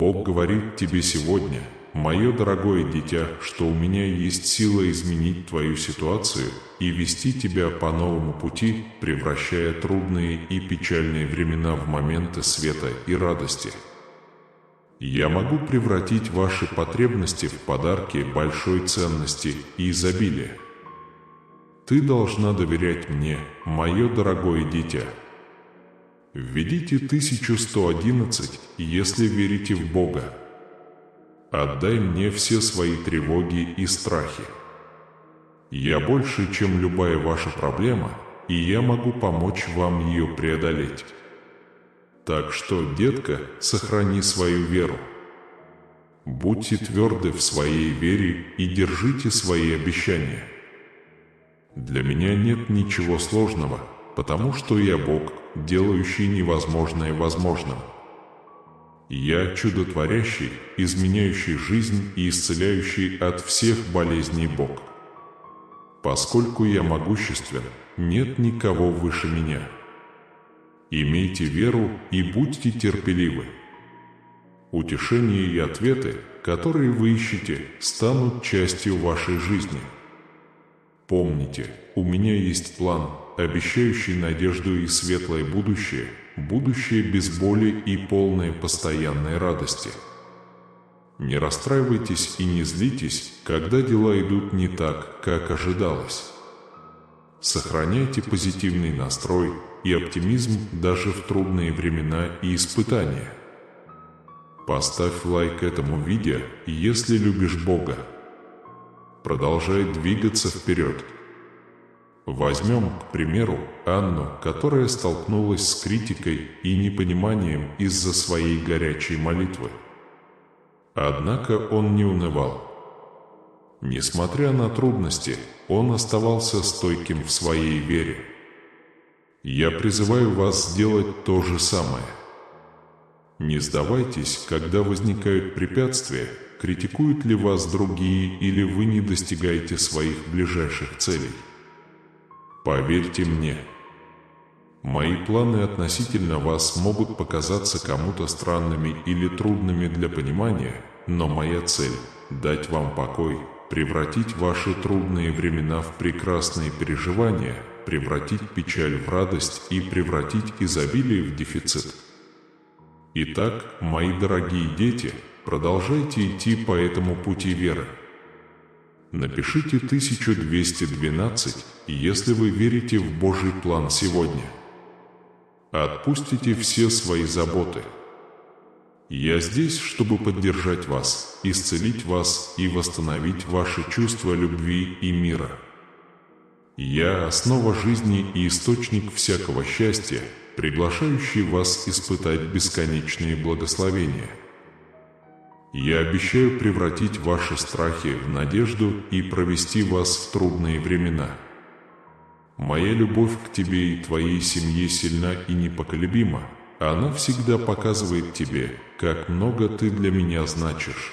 Бог говорит тебе сегодня, мое дорогое дитя, что у меня есть сила изменить твою ситуацию и вести тебя по новому пути, превращая трудные и печальные времена в моменты света и радости. Я могу превратить ваши потребности в подарки большой ценности и изобилия. Ты должна доверять мне, мое дорогое дитя. Введите 1111, если верите в Бога. Отдай мне все свои тревоги и страхи. Я больше, чем любая ваша проблема, и я могу помочь вам ее преодолеть. Так что, детка, сохрани свою веру. Будьте тверды в своей вере и держите свои обещания. Для меня нет ничего сложного, потому что я Бог, делающий невозможное возможным. Я чудотворящий, изменяющий жизнь и исцеляющий от всех болезней Бог. Поскольку я могуществен, нет никого выше меня. Имейте веру и будьте терпеливы. Утешение и ответы, которые вы ищете, станут частью вашей жизни. Помните, у меня есть план, обещающий надежду и светлое будущее, будущее без боли и полное постоянной радости. Не расстраивайтесь и не злитесь, когда дела идут не так, как ожидалось. Сохраняйте позитивный настрой и оптимизм даже в трудные времена и испытания. Поставь лайк этому видео, если любишь Бога. Продолжай двигаться вперед. Возьмем, к примеру, Анну, которая столкнулась с критикой и непониманием из-за своей горячей молитвы. Однако он не унывал. Несмотря на трудности, он оставался стойким в своей вере. Я призываю вас сделать то же самое. Не сдавайтесь, когда возникают препятствия, критикуют ли вас другие или вы не достигаете своих ближайших целей. Поверьте мне, мои планы относительно вас могут показаться кому-то странными или трудными для понимания, но моя цель – дать вам покой, превратить ваши трудные времена в прекрасные переживания, превратить печаль в радость и превратить изобилие в дефицит. Итак, мои дорогие дети, продолжайте идти по этому пути веры. Напишите 1212, если вы верите в Божий план сегодня. Отпустите все свои заботы. Я здесь, чтобы поддержать вас, исцелить вас и восстановить ваши чувства любви и мира. Я – основа жизни и источник всякого счастья, приглашающий вас испытать бесконечные благословения. Я обещаю превратить ваши страхи в надежду и провести вас в трудные времена. Моя любовь к тебе и твоей семье сильна и непоколебима. Она всегда показывает тебе, как много ты для меня значишь.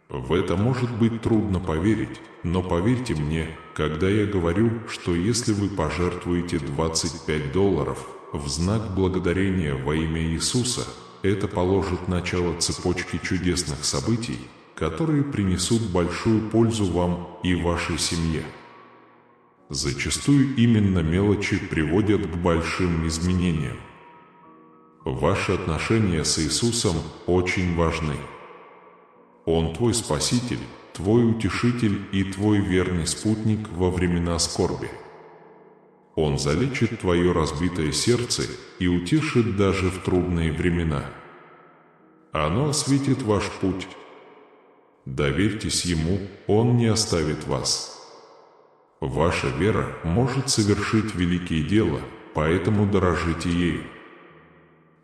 В это может быть трудно поверить, но поверьте мне, когда я говорю, что если вы пожертвуете $25 в знак благодарения во имя Иисуса, это положит начало цепочке чудесных событий, которые принесут большую пользу вам и вашей семье. Зачастую именно мелочи приводят к большим изменениям. Ваши отношения с Иисусом очень важны. Он твой Спаситель, твой Утешитель и твой верный спутник во времена скорби. Он залечит твое разбитое сердце и утешит даже в трудные времена. Оно осветит ваш путь. Доверьтесь Ему, Он не оставит вас. Ваша вера может совершить великие дела, поэтому дорожите ею.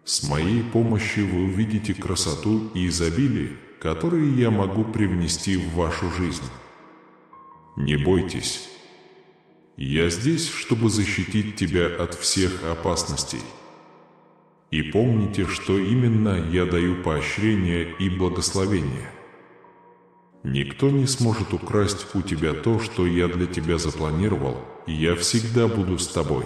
С моей помощью вы увидите красоту и изобилие, которые я могу привнести в вашу жизнь. Не бойтесь. Я здесь, чтобы защитить тебя от всех опасностей. И помните, что именно я даю поощрение и благословение. Никто не сможет украсть у тебя то, что я для тебя запланировал, и я всегда буду с тобой.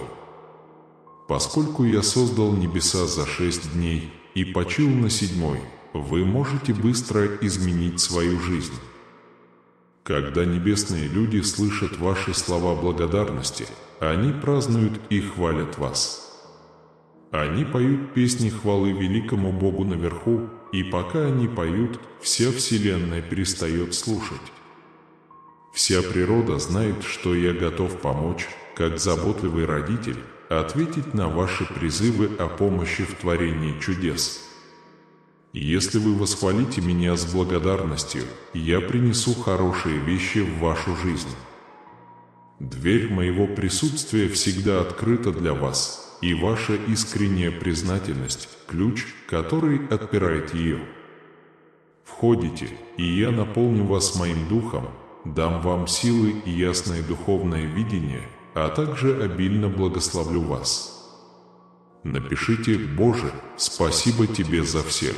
Поскольку я создал небеса за 6 дней и почил на 7-й, вы можете быстро изменить свою жизнь. Когда небесные люди слышат ваши слова благодарности, они празднуют и хвалят вас. Они поют песни хвалы великому Богу наверху, и пока они поют, вся Вселенная перестает слушать. Вся природа знает, что я готов помочь, как заботливый родитель, ответить на ваши призывы о помощи в творении чудес. Если вы восхвалите меня с благодарностью, я принесу хорошие вещи в вашу жизнь. Дверь моего присутствия всегда открыта для вас, и ваша искренняя признательность – ключ, который отпирает ее. Входите, и я наполню вас моим духом, дам вам силы и ясное духовное видение, а также обильно благословлю вас. Напишите: «Боже, спасибо Тебе за всех».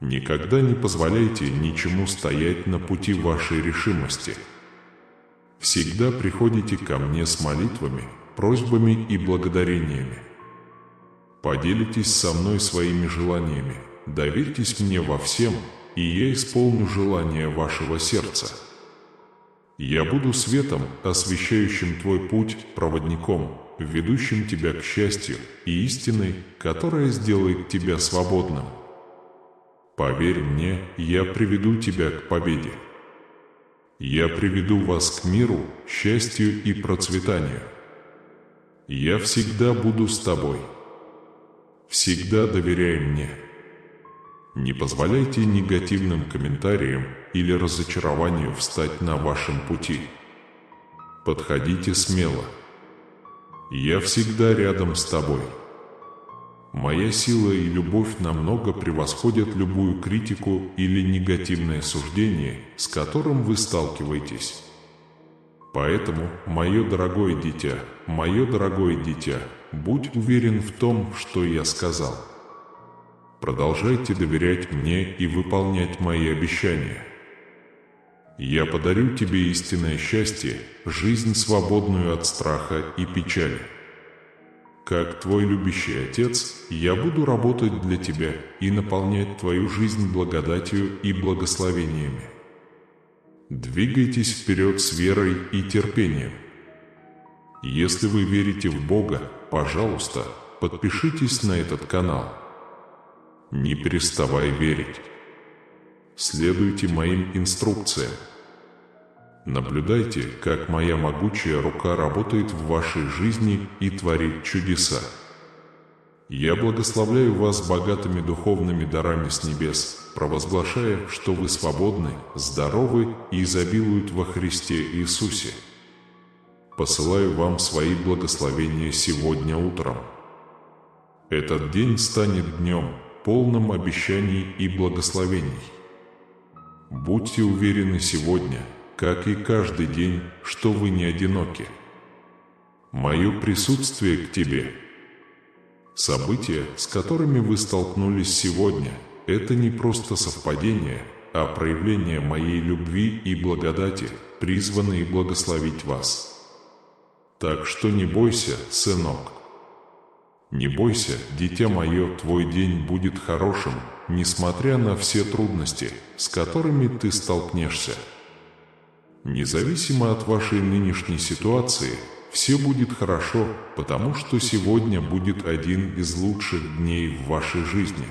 Никогда не позволяйте ничему стоять на пути вашей решимости. Всегда приходите ко мне с молитвами, просьбами и благодарениями. Поделитесь со мной своими желаниями, доверьтесь мне во всем, и я исполню желания вашего сердца. Я буду светом, освещающим твой путь, проводником, ведущим тебя к счастью, и истиной, которая сделает тебя свободным. Поверь мне, я приведу тебя к победе. Я приведу вас к миру, счастью и процветанию. Я всегда буду с тобой. Всегда доверяй мне. Не позволяйте негативным комментариям или разочарованию встать на вашем пути. Подходите смело. Я всегда рядом с тобой. Моя сила и любовь намного превосходят любую критику или негативное суждение, с которым вы сталкиваетесь. Поэтому, мое дорогое дитя, будь уверен в том, что я сказал. Продолжайте доверять мне и выполнять мои обещания. Я подарю тебе истинное счастье, жизнь, свободную от страха и печали. Как твой любящий отец, я буду работать для тебя и наполнять твою жизнь благодатью и благословениями. Двигайтесь вперед с верой и терпением. Если вы верите в Бога, пожалуйста, подпишитесь на этот канал. Не переставай верить. Следуйте моим инструкциям. Наблюдайте, как моя могучая рука работает в вашей жизни и творит чудеса. Я благословляю вас богатыми духовными дарами с небес, провозглашая, что вы свободны, здоровы и изобилуют во Христе Иисусе. Посылаю вам свои благословения сегодня утром. Этот день станет днем, полным обещаний и благословений. Будьте уверены сегодня, как и каждый день, что вы не одиноки. Мое присутствие к тебе. События, с которыми вы столкнулись сегодня, это не просто совпадение, а проявление моей любви и благодати, призванные благословить вас. Так что не бойся, сынок. Не бойся, дитя мое, твой день будет хорошим, несмотря на все трудности, с которыми ты столкнешься. Независимо от вашей нынешней ситуации, все будет хорошо, потому что сегодня будет один из лучших дней в вашей жизни.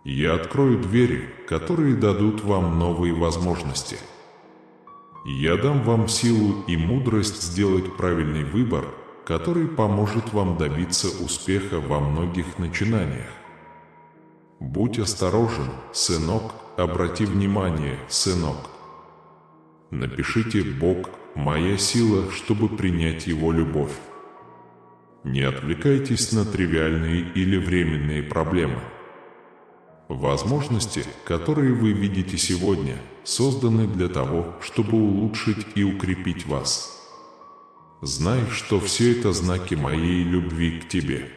Я открою двери, которые дадут вам новые возможности. Я дам вам силу и мудрость сделать правильный выбор, который поможет вам добиться успеха во многих начинаниях. Будь осторожен, сынок, обрати внимание, сынок. Напишите: «Бог – моя сила», чтобы принять Его любовь. Не отвлекайтесь на тривиальные или временные проблемы. Возможности, которые вы видите сегодня, созданы для того, чтобы улучшить и укрепить вас. Знай, что все это знаки моей любви к тебе.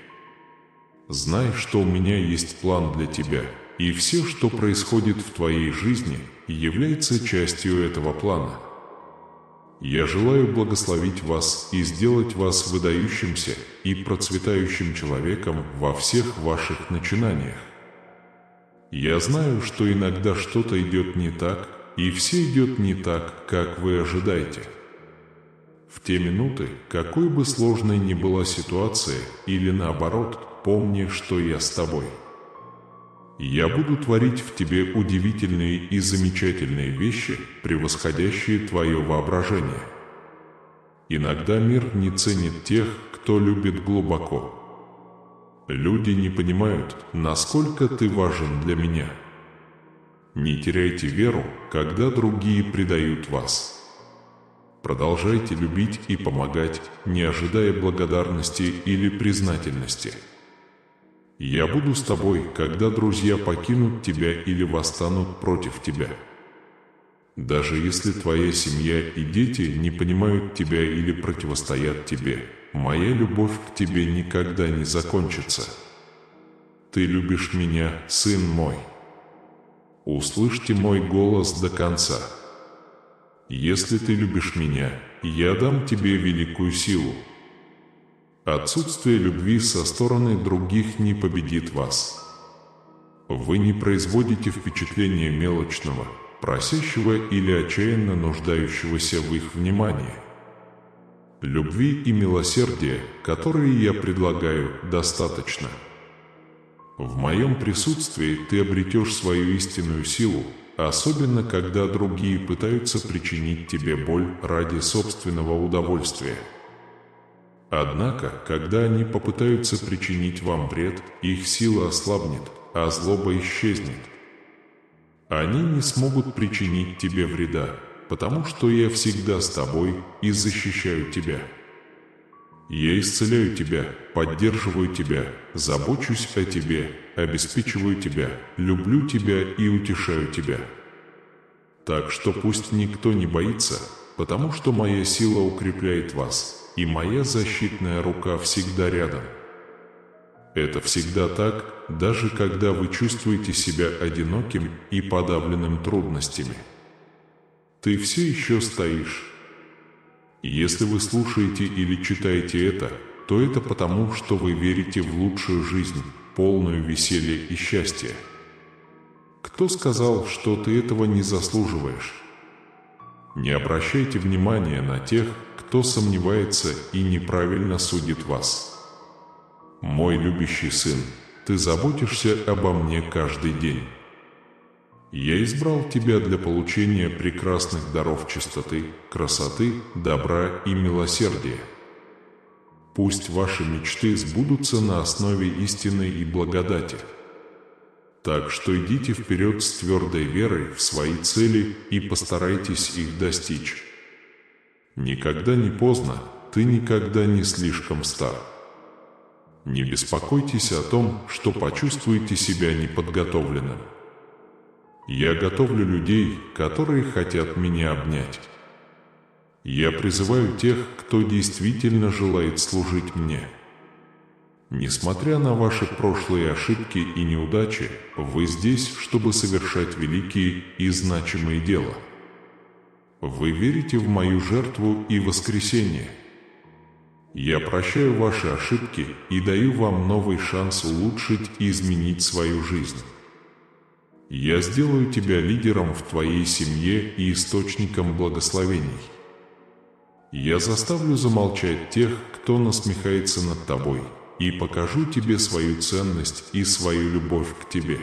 Знай, что у меня есть план для тебя, и все, что происходит в твоей жизни, является частью этого плана. Я желаю благословить вас и сделать вас выдающимся и процветающим человеком во всех ваших начинаниях. Я знаю, что иногда что-то идет не так, и все идет не так, как вы ожидаете. В те минуты, какой бы сложной ни была ситуация, или наоборот, помни, что я с тобой. Я буду творить в тебе удивительные и замечательные вещи, превосходящие твое воображение. Иногда мир не ценит тех, кто любит глубоко. Люди не понимают, насколько ты важен для меня. Не теряйте веру, когда другие предают вас. Продолжайте любить и помогать, не ожидая благодарности или признательности. Я буду с тобой, когда друзья покинут тебя или восстанут против тебя. Даже если твоя семья и дети не понимают тебя или противостоят тебе, моя любовь к тебе никогда не закончится. Ты любишь меня, сын мой. Услышьте мой голос до конца. Если ты любишь меня, я дам тебе великую силу. Отсутствие любви со стороны других не победит вас. Вы не производите впечатление мелочного, просящего или отчаянно нуждающегося в их внимании. Любви и милосердия, которые я предлагаю, достаточно. В моем присутствии ты обретешь свою истинную силу, особенно когда другие пытаются причинить тебе боль ради собственного удовольствия. Однако, когда они попытаются причинить вам вред, их сила ослабнет, а злоба исчезнет. Они не смогут причинить тебе вреда, потому что я всегда с тобой и защищаю тебя. Я исцеляю тебя, поддерживаю тебя, забочусь о тебе, обеспечиваю тебя, люблю тебя и утешаю тебя. Так что пусть никто не боится, потому что моя сила укрепляет вас, и моя защитная рука всегда рядом. Это всегда так, даже когда вы чувствуете себя одиноким и подавленным трудностями. Ты все еще стоишь. Если вы слушаете или читаете это, то это потому, что вы верите в лучшую жизнь, полную веселья и счастья. Кто сказал, что ты этого не заслуживаешь? Не обращайте внимания на тех, кто сомневается и неправильно судит вас. Мой любящий сын, ты заботишься обо мне каждый день. Я избрал тебя для получения прекрасных даров чистоты, красоты, добра и милосердия. Пусть ваши мечты сбудутся на основе истины и благодати. Так что идите вперед с твердой верой в свои цели и постарайтесь их достичь. Никогда не поздно, ты никогда не слишком стар. Не беспокойтесь о том, что почувствуете себя неподготовленным. Я готовлю людей, которые хотят меня обнять. Я призываю тех, кто действительно желает служить мне. Несмотря на ваши прошлые ошибки и неудачи, вы здесь, чтобы совершать великие и значимые дела. Вы верите в мою жертву и воскресение. Я прощаю ваши ошибки и даю вам новый шанс улучшить и изменить свою жизнь. Я сделаю тебя лидером в твоей семье и источником благословений. Я заставлю замолчать тех, кто насмехается над тобой, и покажу тебе свою ценность и свою любовь к тебе.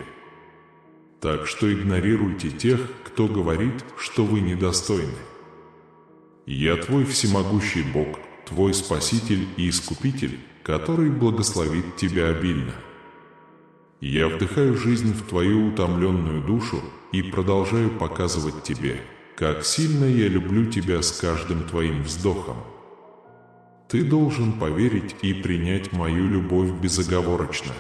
Так что игнорируйте тех, кто говорит, что вы недостойны. Я твой всемогущий Бог, твой Спаситель и Искупитель, который благословит тебя обильно. Я вдыхаю жизнь в твою утомленную душу и продолжаю показывать тебе, как сильно я люблю тебя с каждым твоим вздохом. Ты должен поверить и принять мою любовь безоговорочно.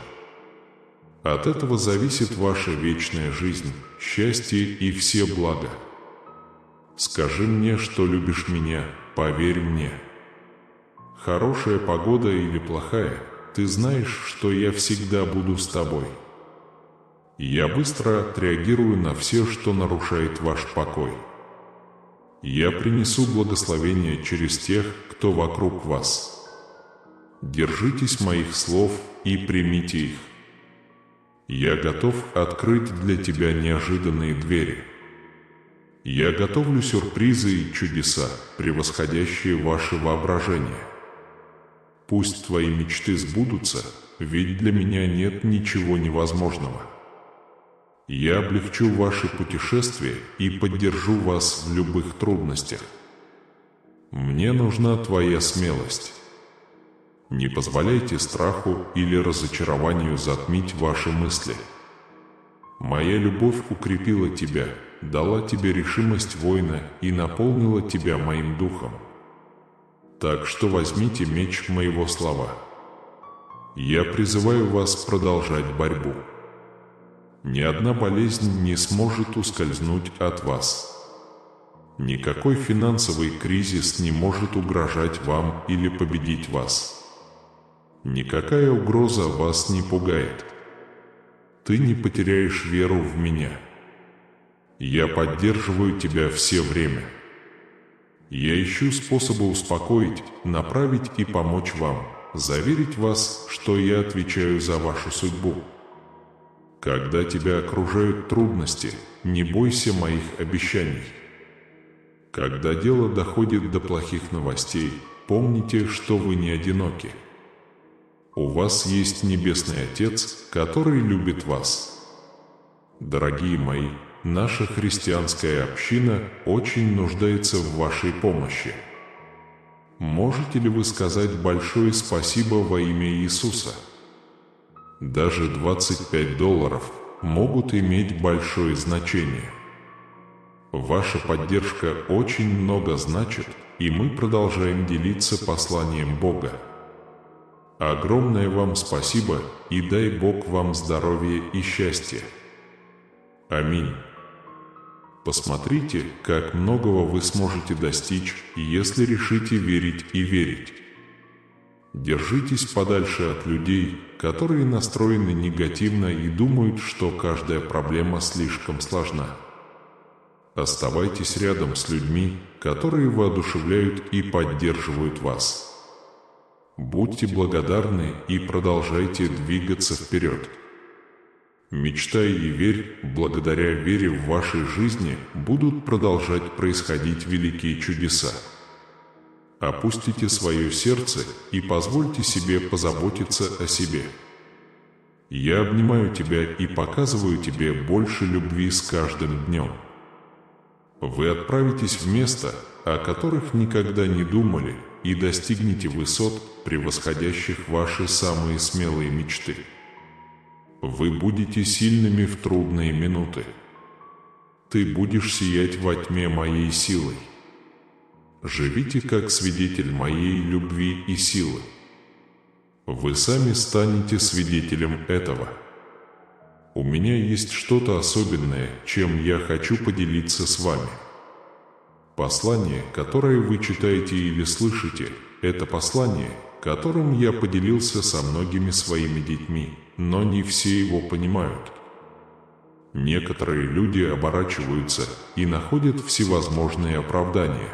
От этого зависит ваша вечная жизнь, счастье и все блага. Скажи мне, что любишь меня, поверь мне. Хорошая погода или плохая, ты знаешь, что я всегда буду с тобой. Я быстро отреагирую на все, что нарушает ваш покой. Я принесу благословение через тех, кто вокруг вас. Держитесь моих слов и примите их. Я готов открыть для тебя неожиданные двери. Я готовлю сюрпризы и чудеса, превосходящие ваше воображение. Пусть твои мечты сбудутся, ведь для меня нет ничего невозможного. Я облегчу ваши путешествия и поддержу вас в любых трудностях. Мне нужна твоя смелость. Не позволяйте страху или разочарованию затмить ваши мысли. Моя любовь укрепила тебя, дала тебе решимость воина и наполнила тебя моим духом. Так что возьмите меч моего слова. Я призываю вас продолжать борьбу. Ни одна болезнь не сможет ускользнуть от вас. Никакой финансовый кризис не может угрожать вам или победить вас. Никакая угроза вас не пугает. Ты не потеряешь веру в меня. Я поддерживаю тебя все время. Я ищу способы успокоить, направить и помочь вам, заверить вас, что я отвечаю за вашу судьбу. Когда тебя окружают трудности, не бойся моих обещаний. Когда дело доходит до плохих новостей, помните, что вы не одиноки. У вас есть Небесный Отец, который любит вас. Дорогие мои, наша христианская община очень нуждается в вашей помощи. Можете ли вы сказать большое спасибо во имя Иисуса? Даже $25 могут иметь большое значение. Ваша поддержка очень много значит, и мы продолжаем делиться посланием Бога. Огромное вам спасибо, и дай Бог вам здоровья и счастья. Аминь. Посмотрите, как многого вы сможете достичь, если решите верить и верить. Держитесь подальше от людей, которые настроены негативно и думают, что каждая проблема слишком сложна. Оставайтесь рядом с людьми, которые воодушевляют и поддерживают вас. Будьте благодарны и продолжайте двигаться вперед. Мечтай и верь, благодаря вере в вашей жизни будут продолжать происходить великие чудеса. Опустите свое сердце и позвольте себе позаботиться о себе. Я обнимаю тебя и показываю тебе больше любви с каждым днем. Вы отправитесь в места, о которых никогда не думали, и достигнете высот, превосходящих ваши самые смелые мечты. Вы будете сильными в трудные минуты. Ты будешь сиять во тьме моей силой. Живите как свидетель моей любви и силы. Вы сами станете свидетелем этого. У меня есть что-то особенное, чем я хочу поделиться с вами. Послание, которое вы читаете или слышите, это послание, которым я поделился со многими своими детьми, но не все его понимают. Некоторые люди оборачиваются и находят всевозможные оправдания.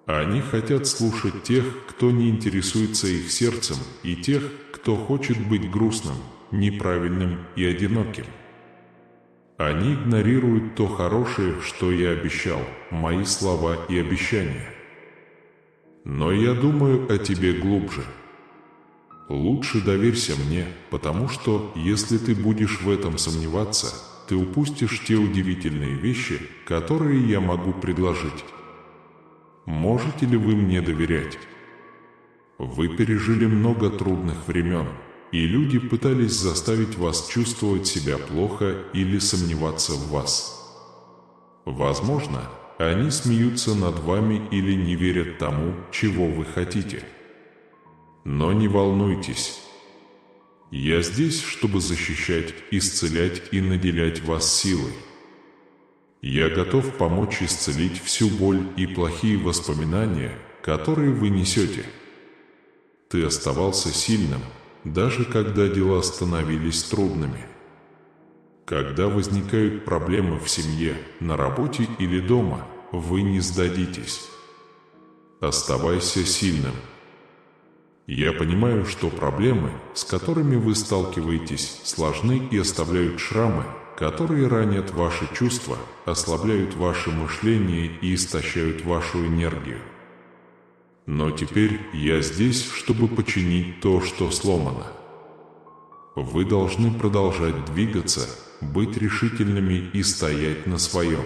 Они хотят слушать тех, кто не интересуется их сердцем, и тех, кто хочет быть грустным, неправильным и одиноким. Они игнорируют то хорошее, что я обещал, мои слова и обещания. Но я думаю о тебе глубже. Лучше доверься мне, потому что, если ты будешь в этом сомневаться, ты упустишь те удивительные вещи, которые я могу предложить. Можете ли вы мне доверять? Вы пережили много трудных времен, и люди пытались заставить вас чувствовать себя плохо или сомневаться в вас. Возможно, они смеются над вами или не верят тому, чего вы хотите. Но не волнуйтесь. Я здесь, чтобы защищать, исцелять и наделять вас силой. Я готов помочь исцелить всю боль и плохие воспоминания, которые вы несете. Ты оставался сильным, даже когда дела становились трудными. Когда возникают проблемы в семье, на работе или дома, вы не сдадитесь. Оставайся сильным. Я понимаю, что проблемы, с которыми вы сталкиваетесь, сложны и оставляют шрамы, которые ранят ваши чувства, ослабляют ваше мышление и истощают вашу энергию. Но теперь я здесь, чтобы починить то, что сломано. Вы должны продолжать двигаться, быть решительными и стоять на своем.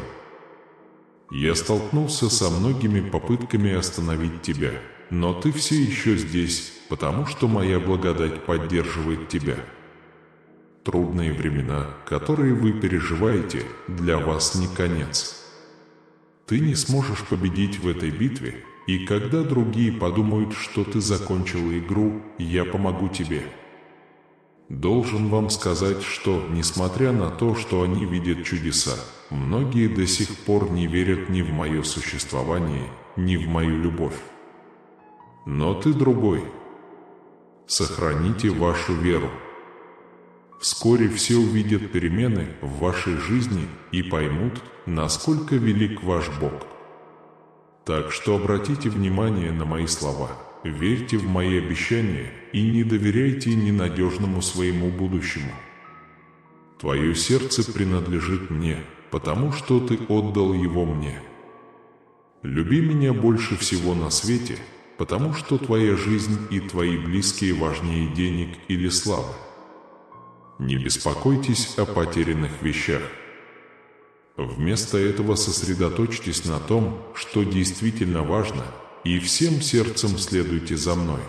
Я столкнулся со многими попытками остановить тебя, но ты все еще здесь, потому что моя благодать поддерживает тебя. Трудные времена, которые вы переживаете, для вас не конец. Ты не сможешь победить в этой битве, и когда другие подумают, что ты закончил игру, я помогу тебе. Должен вам сказать, что, несмотря на то, что они видят чудеса, многие до сих пор не верят ни в мое существование, ни в мою любовь. Но ты другой. Сохраните вашу веру. Вскоре все увидят перемены в вашей жизни и поймут, насколько велик ваш Бог. Так что обратите внимание на мои слова, верьте в мои обещания и не доверяйте ненадежному своему будущему. Твое сердце принадлежит мне, потому что ты отдал его мне. Люби меня больше всего на свете, потому что твоя жизнь и твои близкие важнее денег или славы. Не беспокойтесь о потерянных вещах. Вместо этого сосредоточьтесь на том, что действительно важно, и всем сердцем следуйте за мной.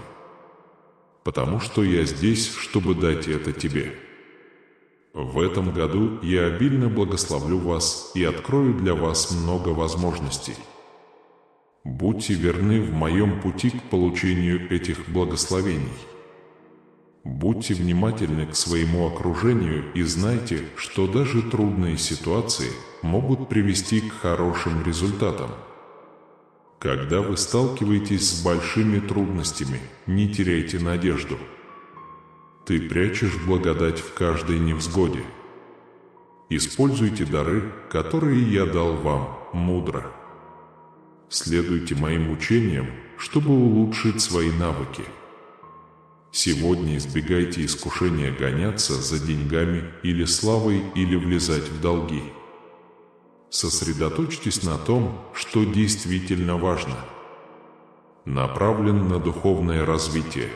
Потому что я здесь, чтобы дать это тебе. В этом году я обильно благословлю вас и открою для вас много возможностей. Будьте верны в моем пути к получению этих благословений. Будьте внимательны к своему окружению и знайте, что даже трудные ситуации могут привести к хорошим результатам. Когда вы сталкиваетесь с большими трудностями, не теряйте надежду. Ты прячешь благодать в каждой невзгоде. Используйте дары, которые я дал вам, мудро. Следуйте моим учениям, чтобы улучшить свои навыки. Сегодня избегайте искушения гоняться за деньгами или славой или влезать в долги. Сосредоточьтесь на том, что действительно важно. Направлен на духовное развитие.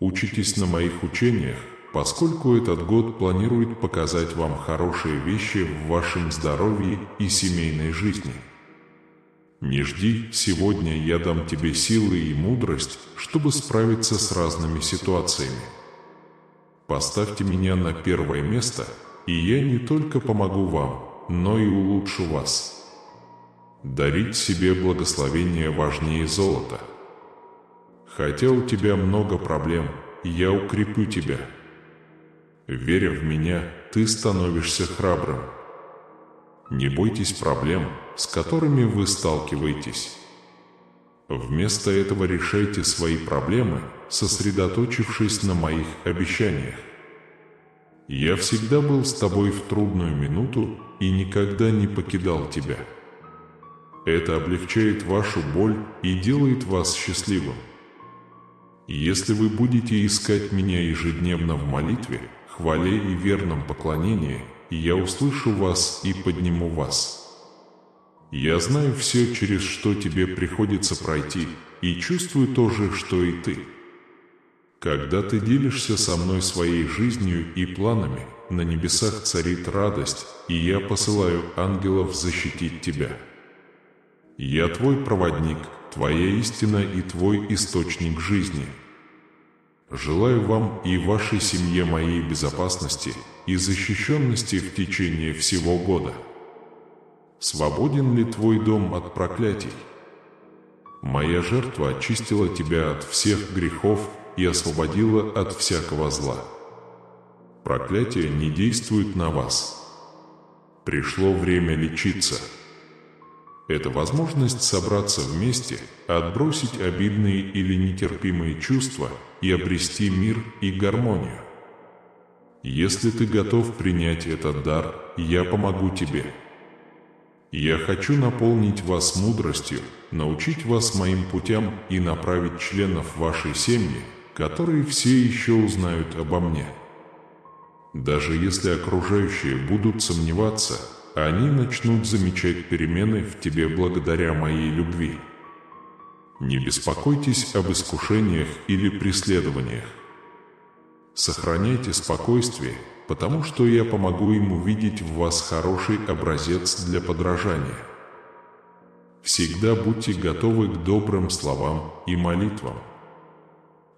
Учитесь на моих учениях, поскольку этот год планирует показать вам хорошие вещи в вашем здоровье и семейной жизни. Не жди, сегодня я дам тебе силы и мудрость, чтобы справиться с разными ситуациями. Поставьте меня на первое место, и я не только помогу вам, но и улучшу вас. Дарить себе благословение важнее золота. Хотя у тебя много проблем, я укреплю тебя. Веря в меня, ты становишься храбрым. Не бойтесь проблем, с которыми вы сталкиваетесь. Вместо этого решайте свои проблемы, сосредоточившись на моих обещаниях. Я всегда был с тобой в трудную минуту и никогда не покидал тебя. Это облегчает вашу боль и делает вас счастливым. Если вы будете искать меня ежедневно в молитве, хвале и верном поклонении, я услышу вас и подниму вас. Я знаю все, через что тебе приходится пройти, и чувствую то же, что и ты. Когда ты делишься со мной своей жизнью и планами, на небесах царит радость, и я посылаю ангелов защитить тебя. Я твой проводник, твоя истина и твой источник жизни. Желаю вам и вашей семье моей безопасности и защищенности в течение всего года. Свободен ли твой дом от проклятий? Моя жертва очистила тебя от всех грехов и освободила от всякого зла. Проклятие не действует на вас. Пришло время лечиться. Это возможность собраться вместе, отбросить обидные или нетерпимые чувства и обрести мир и гармонию. Если ты готов принять этот дар, я помогу тебе. Я хочу наполнить вас мудростью, научить вас моим путям и направить членов вашей семьи, которые все еще узнают обо мне. Даже если окружающие будут сомневаться, они начнут замечать перемены в тебе благодаря моей любви. Не беспокойтесь об искушениях или преследованиях. Сохраняйте спокойствие, потому что я помогу им увидеть в вас хороший образец для подражания. Всегда будьте готовы к добрым словам и молитвам.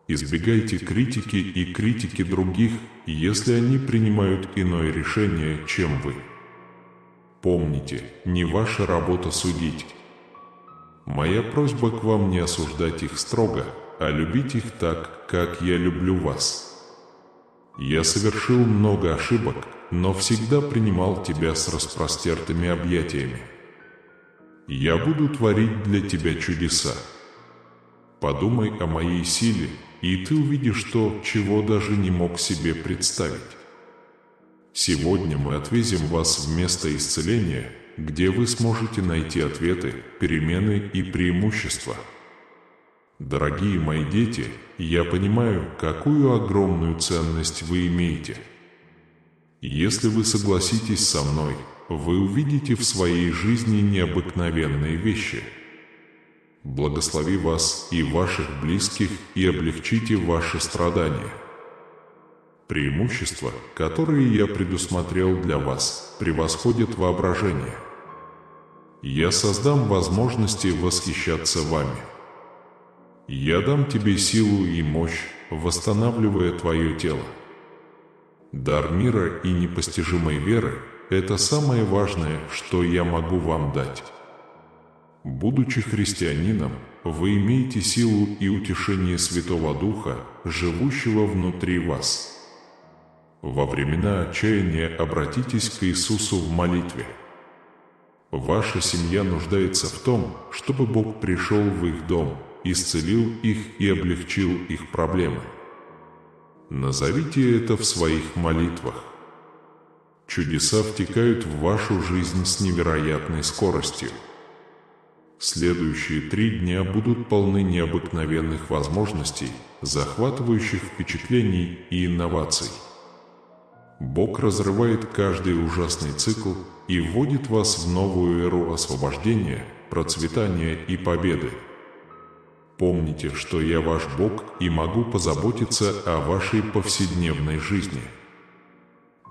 Избегайте критики и критики других, если они принимают иное решение, чем вы. Помните, не ваша работа судить. Моя просьба к вам не осуждать их строго, а любить их так, как я люблю вас. Я совершил много ошибок, но всегда принимал тебя с распростертыми объятиями. Я буду творить для тебя чудеса. Подумай о моей силе, и ты увидишь то, чего даже не мог себе представить. Сегодня мы отвезем вас в место исцеления, где вы сможете найти ответы, перемены и преимущества. Дорогие мои дети, я понимаю, какую огромную ценность вы имеете. Если вы согласитесь со мной, вы увидите в своей жизни необыкновенные вещи. Благослови вас и ваших близких и облегчите ваши страдания. Преимущества, которые я предусмотрел для вас, превосходят воображение. Я создам возможности восхищаться вами. Я дам тебе силу и мощь, восстанавливая твое тело. Дар мира и непостижимой веры – это самое важное, что я могу вам дать. Будучи христианином, вы имеете силу и утешение Святого Духа, живущего внутри вас. Во времена отчаяния обратитесь к Иисусу в молитве. Ваша семья нуждается в том, чтобы Бог пришел в их дом, исцелил их и облегчил их проблемы. Назовите это в своих молитвах. Чудеса втекают в вашу жизнь с невероятной скоростью. Следующие 3 дня будут полны необыкновенных возможностей, захватывающих впечатлений и инноваций. Бог разрывает каждый ужасный цикл и вводит вас в новую эру освобождения, процветания и победы. Помните, что я ваш Бог и могу позаботиться о вашей повседневной жизни.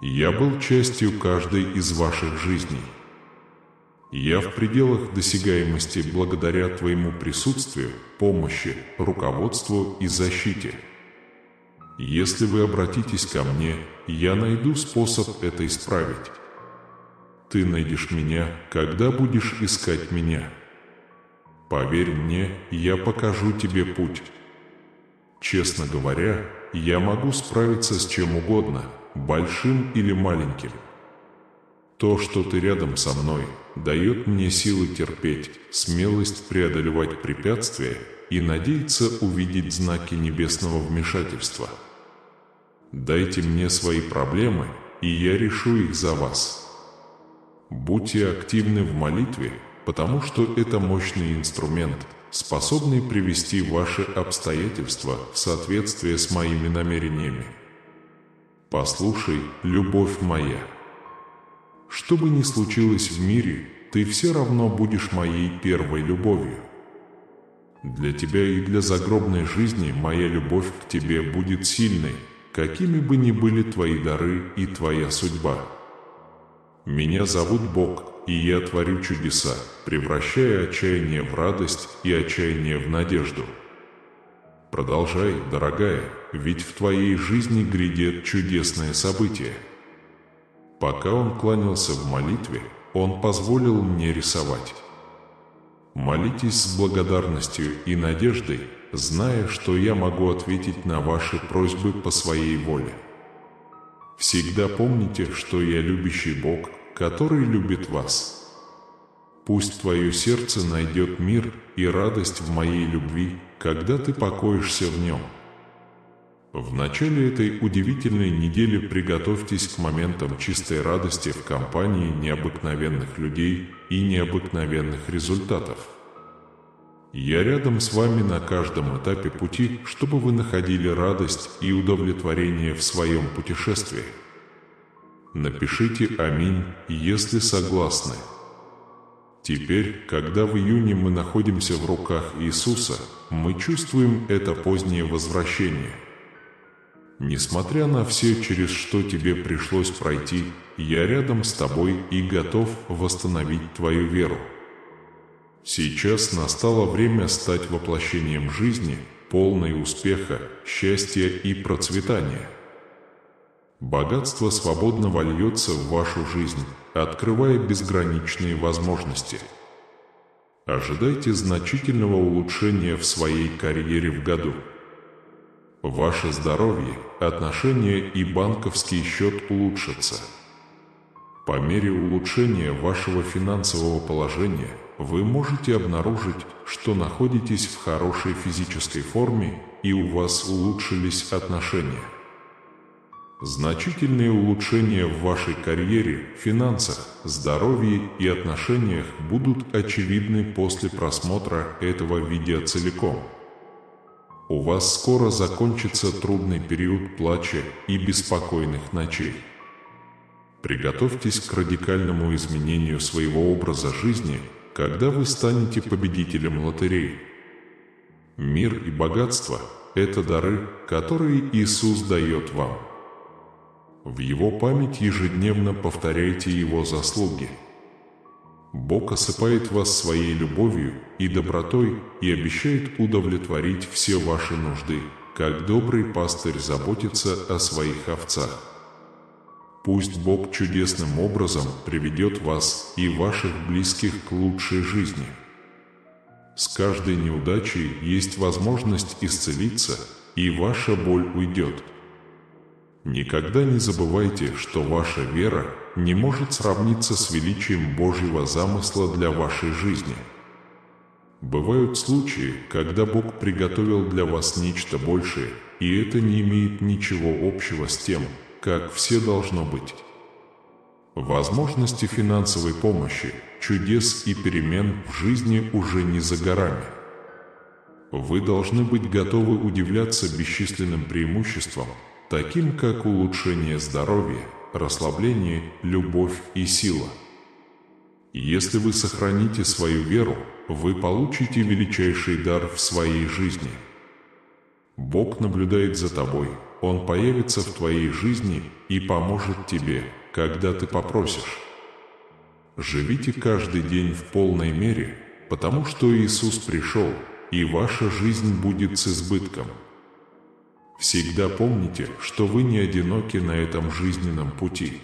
Я был частью каждой из ваших жизней. Я в пределах досягаемости благодаря твоему присутствию, помощи, руководству и защите. Если вы обратитесь ко мне, я найду способ это исправить. Ты найдешь меня, когда будешь искать меня. Поверь мне, я покажу тебе путь. Честно говоря, я могу справиться с чем угодно, большим или маленьким. То, что ты рядом со мной, дает мне силы терпеть, смелость преодолевать препятствия и надеяться увидеть знаки небесного вмешательства. Дайте мне свои проблемы, и я решу их за вас. Будьте активны в молитве, потому что это мощный инструмент, способный привести ваши обстоятельства в соответствие с моими намерениями. Послушай, любовь моя. Что бы ни случилось в мире, ты все равно будешь моей первой любовью. Для тебя и для загробной жизни моя любовь к тебе будет сильной, какими бы ни были твои дары и твоя судьба. Меня зовут Бог, и я творю чудеса, превращая отчаяние в радость и отчаяние в надежду. Продолжай, дорогая, ведь в твоей жизни грядет чудесное событие. Пока он кланялся в молитве, он позволил мне рисовать. Молитесь с благодарностью и надеждой, зная, что я могу ответить на ваши просьбы по своей воле. Всегда помните, что я любящий Бог, который любит вас. Пусть твое сердце найдет мир и радость в моей любви, когда ты покоишься в нем. В начале этой удивительной недели приготовьтесь к моментам чистой радости в компании необыкновенных людей и необыкновенных результатов. Я рядом с вами на каждом этапе пути, чтобы вы находили радость и удовлетворение в своем путешествии. Напишите «Аминь», если согласны. Теперь, когда в июне мы находимся в руках Иисуса, мы чувствуем это позднее возвращение. Несмотря на все, через что тебе пришлось пройти, я рядом с тобой и готов восстановить твою веру. Сейчас настало время стать воплощением жизни, полной успеха, счастья и процветания. Богатство свободно вольется в вашу жизнь, открывая безграничные возможности. Ожидайте значительного улучшения в своей карьере в году. Ваше здоровье, отношения и банковский счет улучшатся. По мере улучшения вашего финансового положения вы можете обнаружить, что находитесь в хорошей физической форме и у вас улучшились отношения. Значительные улучшения в вашей карьере, финансах, здоровье и отношениях будут очевидны после просмотра этого видео целиком. У вас скоро закончится трудный период плача и беспокойных ночей. Приготовьтесь к радикальному изменению своего образа жизни, когда вы станете победителем лотереи. Мир и богатство – это дары, которые Иисус дает вам. В Его память ежедневно повторяйте Его заслуги. Бог осыпает вас своей любовью и добротой и обещает удовлетворить все ваши нужды, как добрый пастырь заботится о своих овцах. Пусть Бог чудесным образом приведет вас и ваших близких к лучшей жизни. С каждой неудачей есть возможность исцелиться, и ваша боль уйдет. Никогда не забывайте, что ваша вера не может сравниться с величием Божьего замысла для вашей жизни. Бывают случаи, когда Бог приготовил для вас нечто большее, и это не имеет ничего общего с тем, как все должно быть. Возможности финансовой помощи, чудес и перемен в жизни уже не за горами. Вы должны быть готовы удивляться бесчисленным преимуществам, таким как улучшение здоровья, расслабление, любовь и сила. Если вы сохраните свою веру, вы получите величайший дар в своей жизни. Бог наблюдает за тобой, Он появится в твоей жизни и поможет тебе, когда ты попросишь. Живите каждый день в полной мере, потому что Иисус пришел, и ваша жизнь будет с избытком. Всегда помните, что вы не одиноки на этом жизненном пути.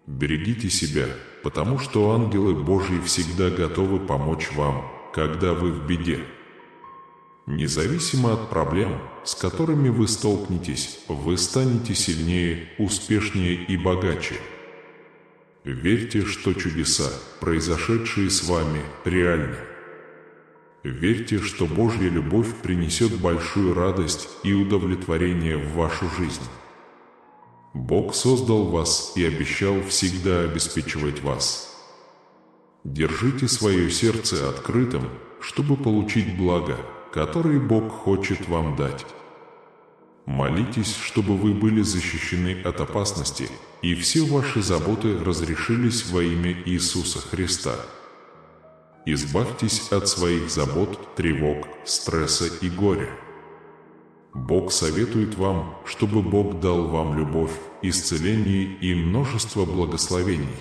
Берегите себя, потому что ангелы Божьи всегда готовы помочь вам, когда вы в беде. Независимо от проблем, с которыми вы столкнетесь, вы станете сильнее, успешнее и богаче. Верьте, что чудеса, произошедшие с вами, реальны. Верьте, что Божья любовь принесет большую радость и удовлетворение в вашу жизнь. Бог создал вас и обещал всегда обеспечивать вас. Держите свое сердце открытым, чтобы получить благо, которые Бог хочет вам дать. Молитесь, чтобы вы были защищены от опасности, и все ваши заботы разрешились во имя Иисуса Христа. Избавьтесь от своих забот, тревог, стресса и горя. Бог советует вам, чтобы Бог дал вам любовь, исцеление и множество благословений.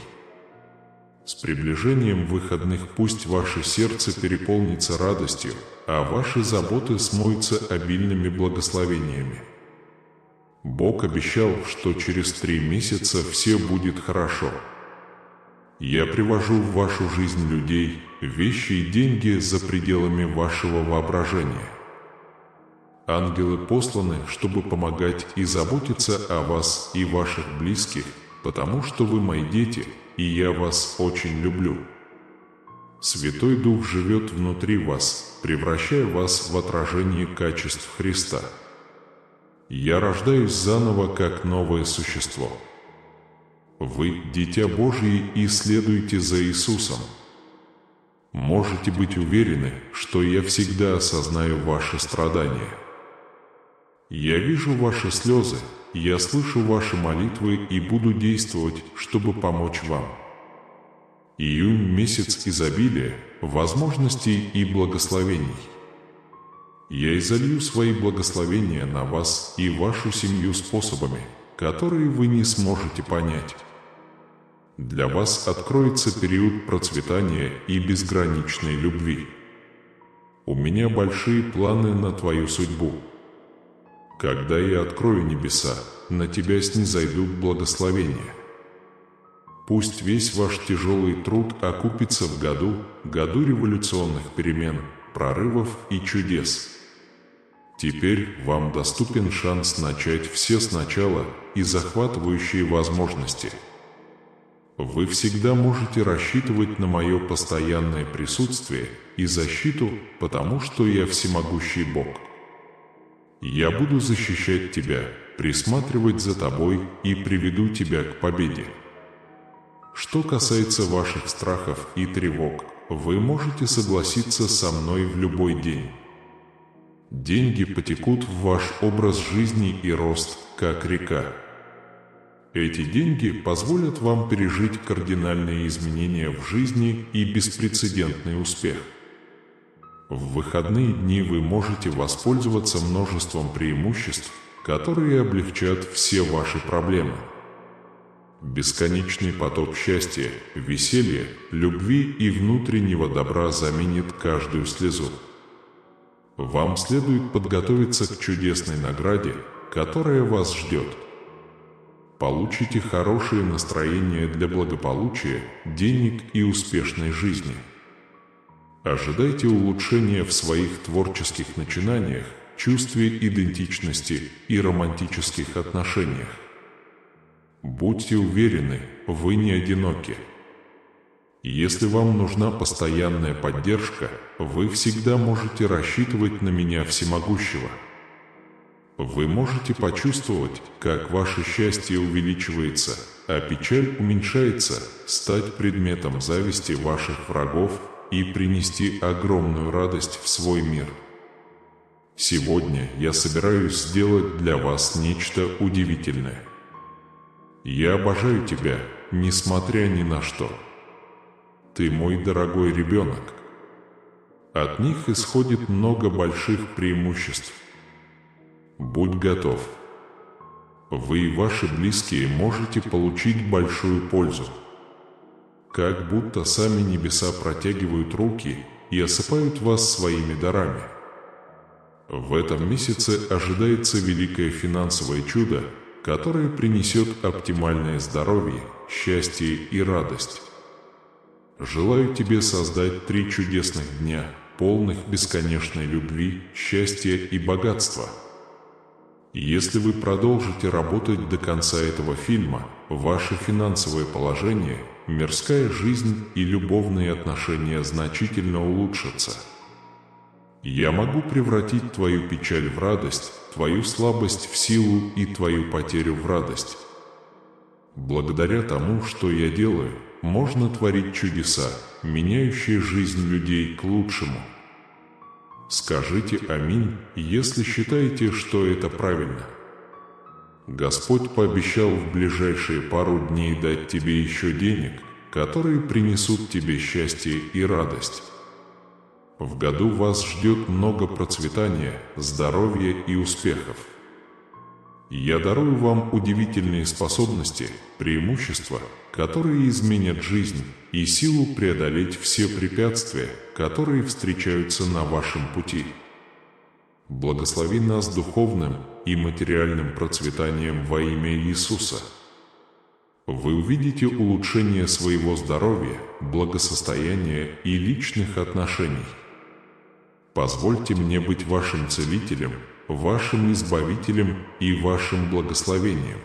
С приближением выходных пусть ваше сердце переполнится радостью, а ваши заботы смоются обильными благословениями. Бог обещал, что через 3 месяца все будет хорошо. Я привожу в вашу жизнь людей, вещи и деньги за пределами вашего воображения. Ангелы посланы, чтобы помогать и заботиться о вас и ваших близких, потому что вы мои дети, и я вас очень люблю. Святой Дух живет внутри вас, превращая вас в отражение качеств Христа. Я рождаюсь заново как новое существо. Вы – Дитя Божье и следуйте за Иисусом. Можете быть уверены, что я всегда осознаю ваши страдания. Я вижу ваши слезы, я слышу ваши молитвы и буду действовать, чтобы помочь вам. Июнь – месяц изобилия, возможностей и благословений. Я изолью свои благословения на вас и вашу семью способами, которые вы не сможете понять. Для вас откроется период процветания и безграничной любви. У меня большие планы на твою судьбу. Когда я открою небеса, на тебя снизойдут благословения. Пусть весь ваш тяжелый труд окупится в году революционных перемен, прорывов и чудес. Теперь вам доступен шанс начать все сначала и захватывающие возможности. Вы всегда можете рассчитывать на мое постоянное присутствие и защиту, потому что я всемогущий Бог. Я буду защищать тебя, присматривать за тобой и приведу тебя к победе. Что касается ваших страхов и тревог, вы можете согласиться со мной в любой день. Деньги потекут в ваш образ жизни и рост, как река. Эти деньги позволят вам пережить кардинальные изменения в жизни и беспрецедентный успех. В выходные дни вы можете воспользоваться множеством преимуществ, которые облегчат все ваши проблемы. Бесконечный поток счастья, веселья, любви и внутреннего добра заменит каждую слезу. Вам следует подготовиться к чудесной награде, которая вас ждет. Получите хорошее настроение для благополучия, денег и успешной жизни. Ожидайте улучшения в своих творческих начинаниях, чувстве идентичности и романтических отношениях. Будьте уверены, вы не одиноки. Если вам нужна постоянная поддержка, вы всегда можете рассчитывать на меня всемогущего. Вы можете почувствовать, как ваше счастье увеличивается, а печаль уменьшается, стать предметом зависти ваших врагов и принести огромную радость в свой мир. Сегодня я собираюсь сделать для вас нечто удивительное. Я обожаю тебя, несмотря ни на что. Ты мой дорогой ребенок. От них исходит много больших преимуществ. Будь готов. Вы и ваши близкие можете получить большую пользу. Как будто сами небеса протягивают руки и осыпают вас своими дарами. В этом месяце ожидается великое финансовое чудо, которое принесет оптимальное здоровье, счастье и радость. Желаю тебе создать 3 чудесных дня, полных бесконечной любви, счастья и богатства. Если вы продолжите работать до конца этого фильма, ваше финансовое положение, мирская жизнь и любовные отношения значительно улучшатся. Я могу превратить твою печаль в радость, твою слабость в силу и твою потерю в радость. Благодаря тому, что я делаю, можно творить чудеса, меняющие жизнь людей к лучшему. Скажите «Аминь», если считаете, что это правильно. Господь пообещал в ближайшие пару дней дать тебе еще денег, которые принесут тебе счастье и радость. В году вас ждет много процветания, здоровья и успехов. Я дарую вам удивительные способности, преимущества, которые изменят жизнь, и силу преодолеть все препятствия, которые встречаются на вашем пути. Благослови нас духовным и материальным процветанием во имя Иисуса. Вы увидите улучшение своего здоровья, благосостояния и личных отношений. Позвольте мне быть вашим целителем, вашим избавителем и вашим благословением.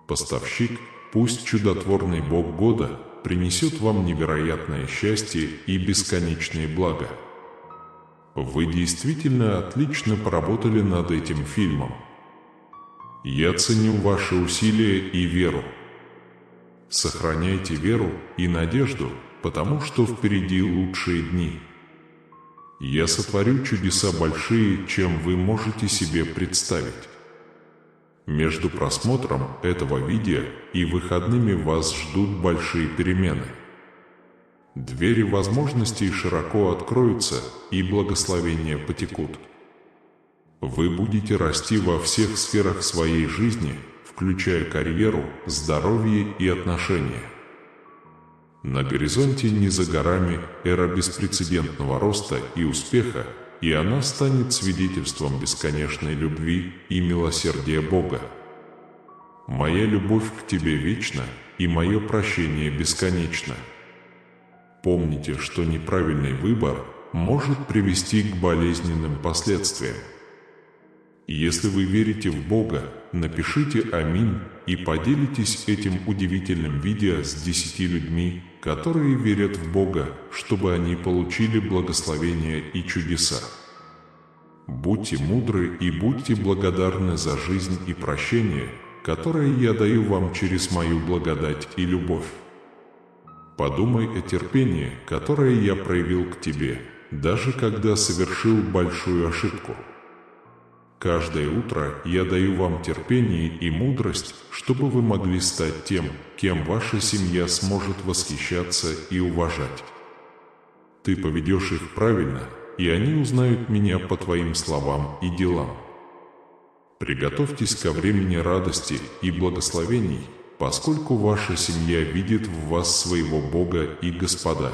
Поставщик, пусть чудотворный Бог года принесет вам невероятное счастье и бесконечные блага. Вы действительно отлично поработали над этим фильмом. Я ценю ваши усилия и веру. Сохраняйте веру и надежду, потому что впереди лучшие дни. Я сотворю чудеса большие, чем вы можете себе представить. Между просмотром этого видео и выходными вас ждут большие перемены. Двери возможностей широко откроются, и благословения потекут. Вы будете расти во всех сферах своей жизни, включая карьеру, здоровье и отношения. На горизонте не за горами эра беспрецедентного роста и успеха, и она станет свидетельством бесконечной любви и милосердия Бога. Моя любовь к тебе вечна, и мое прощение бесконечно. Помните, что неправильный выбор может привести к болезненным последствиям. Если вы верите в Бога, напишите «Аминь» и поделитесь этим удивительным видео с 10 людьми, которые верят в Бога, чтобы они получили благословения и чудеса. Будьте мудры и будьте благодарны за жизнь и прощение, которое я даю вам через мою благодать и любовь. Подумай о терпении, которое я проявил к тебе, даже когда совершил большую ошибку. Каждое утро я даю вам терпение и мудрость, чтобы вы могли стать тем, кем ваша семья сможет восхищаться и уважать. Ты поведешь их правильно, и они узнают меня по твоим словам и делам. Приготовьтесь ко времени радости и благословений, поскольку ваша семья видит в вас своего Бога и Господа.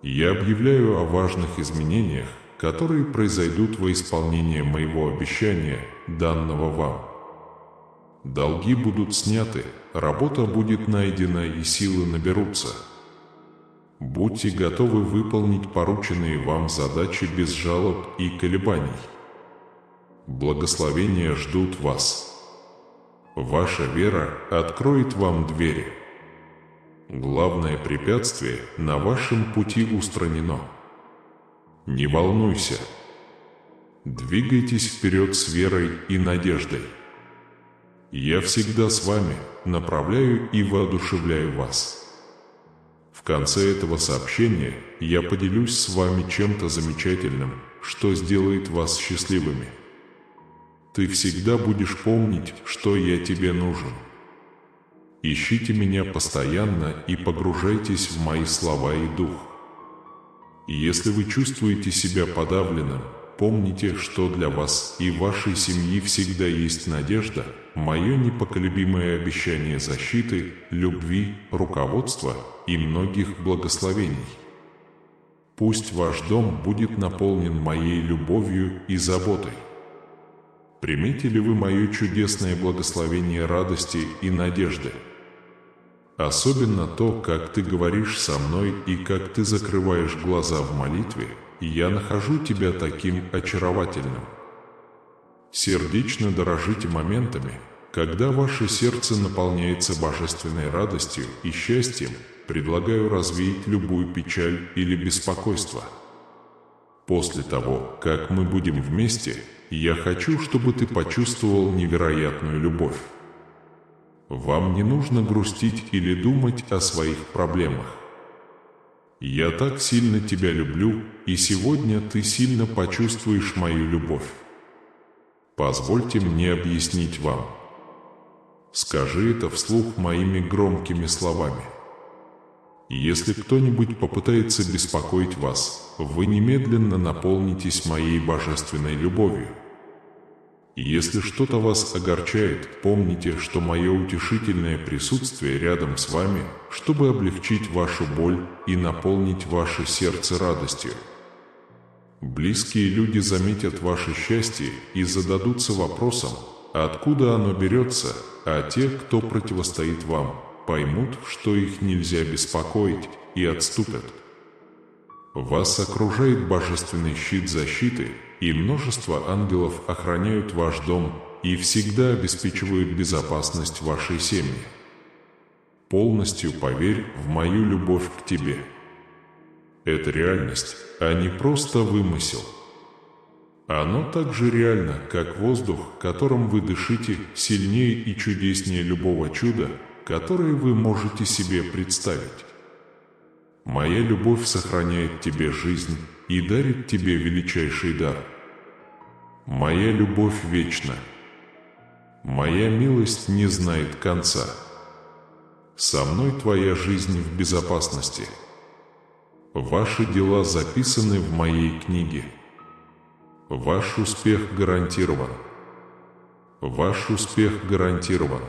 Я объявляю о важных изменениях, которые произойдут во исполнение моего обещания, данного вам. Долги будут сняты, работа будет найдена и силы наберутся. Будьте готовы выполнить порученные вам задачи без жалоб и колебаний. Благословения ждут вас. Ваша вера откроет вам двери. Главное препятствие на вашем пути устранено. Не волнуйся. Двигайтесь вперед с верой и надеждой. Я всегда с вами, направляю и воодушевляю вас. В конце этого сообщения я поделюсь с вами чем-то замечательным, что сделает вас счастливыми. Ты всегда будешь помнить, что я тебе нужен. Ищите меня постоянно и погружайтесь в мои слова и дух. Если вы чувствуете себя подавленным, помните, что для вас и вашей семьи всегда есть надежда, мое непоколебимое обещание защиты, любви, руководства и многих благословений. Пусть ваш дом будет наполнен моей любовью и заботой. Примите ли вы мое чудесное благословение радости и надежды? Особенно то, как ты говоришь со мной и как ты закрываешь глаза в молитве, я нахожу тебя таким очаровательным. Сердечно дорожите моментами, когда ваше сердце наполняется божественной радостью и счастьем, предлагаю развеять любую печаль или беспокойство. После того, как мы будем вместе, я хочу, чтобы ты почувствовал невероятную любовь. Вам не нужно грустить или думать о своих проблемах. Я так сильно тебя люблю, и сегодня ты сильно почувствуешь мою любовь. Позвольте мне объяснить вам. Скажи это вслух моими громкими словами. Если кто-нибудь попытается беспокоить вас, вы немедленно наполнитесь моей божественной любовью. Если что-то вас огорчает, помните, что мое утешительное присутствие рядом с вами, чтобы облегчить вашу боль и наполнить ваше сердце радостью. Близкие люди заметят ваше счастье и зададутся вопросом, откуда оно берется, а те, кто противостоит вам, поймут, что их нельзя беспокоить, и отступят. Вас окружает божественный щит защиты, и множество ангелов охраняют ваш дом и всегда обеспечивают безопасность вашей семьи. Полностью поверь в мою любовь к тебе. Это реальность, а не просто вымысел. Оно так же реально, как воздух, которым вы дышите, сильнее и чудеснее любого чуда, которое вы можете себе представить. Моя любовь сохраняет тебе жизнь и дарит тебе величайший дар. Моя любовь вечна. Моя милость не знает конца. Со мной твоя жизнь в безопасности. Ваши дела записаны в моей книге. Ваш успех гарантирован. Ваш успех гарантирован.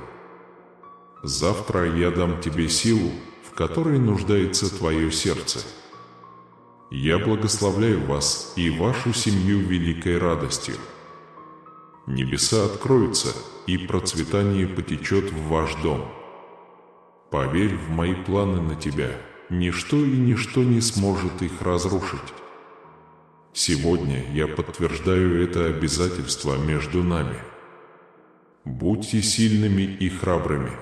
Завтра я дам тебе силу, в которой нуждается твое сердце. Я благословляю вас и вашу семью великой радостью. Небеса откроются, и процветание потечет в ваш дом. Поверь в мои планы на тебя, ничто и ничто не сможет их разрушить. Сегодня я подтверждаю это обязательство между нами. Будьте сильными и храбрыми.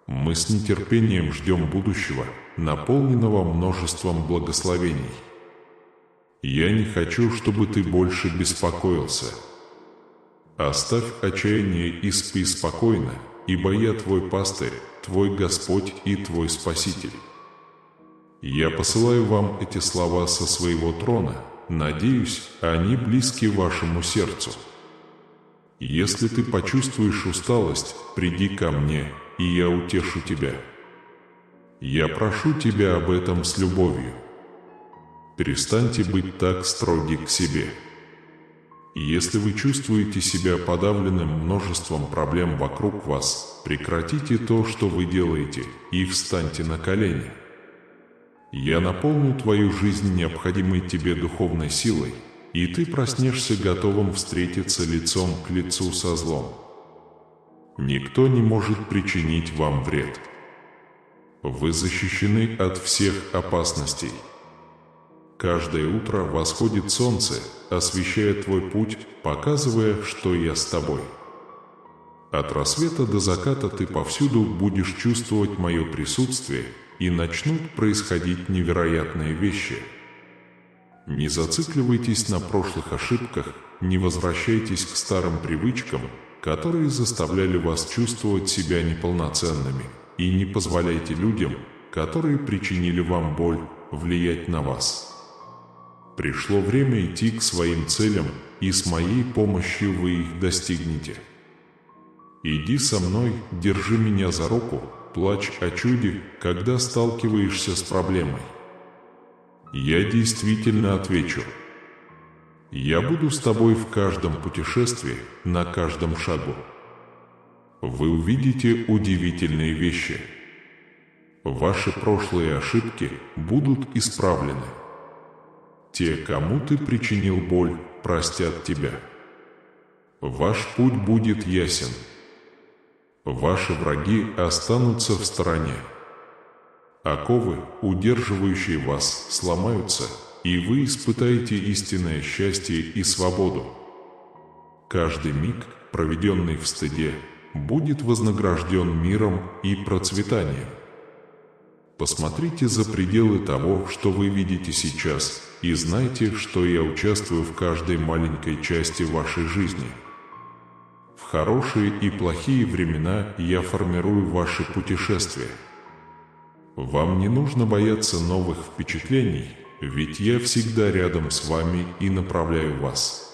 Мы с нетерпением ждем будущего, наполненного множеством благословений. Я не хочу, чтобы ты больше беспокоился. Оставь отчаяние и спи спокойно, ибо я твой пастырь, твой Господь и твой Спаситель. Я посылаю вам эти слова со своего трона, надеюсь, они близки вашему сердцу. Если ты почувствуешь усталость, приди ко мне, и я утешу тебя. Я прошу тебя об этом с любовью. Перестаньте быть так строги к себе. Если вы чувствуете себя подавленным множеством проблем вокруг вас, прекратите то, что вы делаете, и встаньте на колени. Я наполню твою жизнь необходимой тебе духовной силой, и ты проснешься готовым встретиться лицом к лицу со злом. Никто не может причинить вам вред. Вы защищены от всех опасностей. Каждое утро восходит солнце, освещая твой путь, показывая, что я с тобой. От рассвета до заката ты повсюду будешь чувствовать мое присутствие, и начнут происходить невероятные вещи. Не зацикливайтесь на прошлых ошибках, не возвращайтесь к старым привычкам, которые заставляли вас чувствовать себя неполноценными, и не позволяйте людям, которые причинили вам боль, влиять на вас. Пришло время идти к своим целям, и с моей помощью вы их достигнете. Иди со мной, держи меня за руку, плачь о чуде, когда сталкиваешься с проблемой. Я действительно отвечу. Я буду с тобой в каждом путешествии, на каждом шагу. Вы увидите удивительные вещи. Ваши прошлые ошибки будут исправлены. Те, кому ты причинил боль, простят тебя. Ваш путь будет ясен. Ваши враги останутся в стороне. Оковы, удерживающие вас, сломаются, и вы испытаете истинное счастье и свободу. Каждый миг, проведенный в стыде, будет вознагражден миром и процветанием. Посмотрите за пределы того, что вы видите сейчас, и знайте, что я участвую в каждой маленькой части вашей жизни. В хорошие и плохие времена я формирую ваши путешествия. Вам не нужно бояться новых впечатлений, ведь я всегда рядом с вами и направляю вас.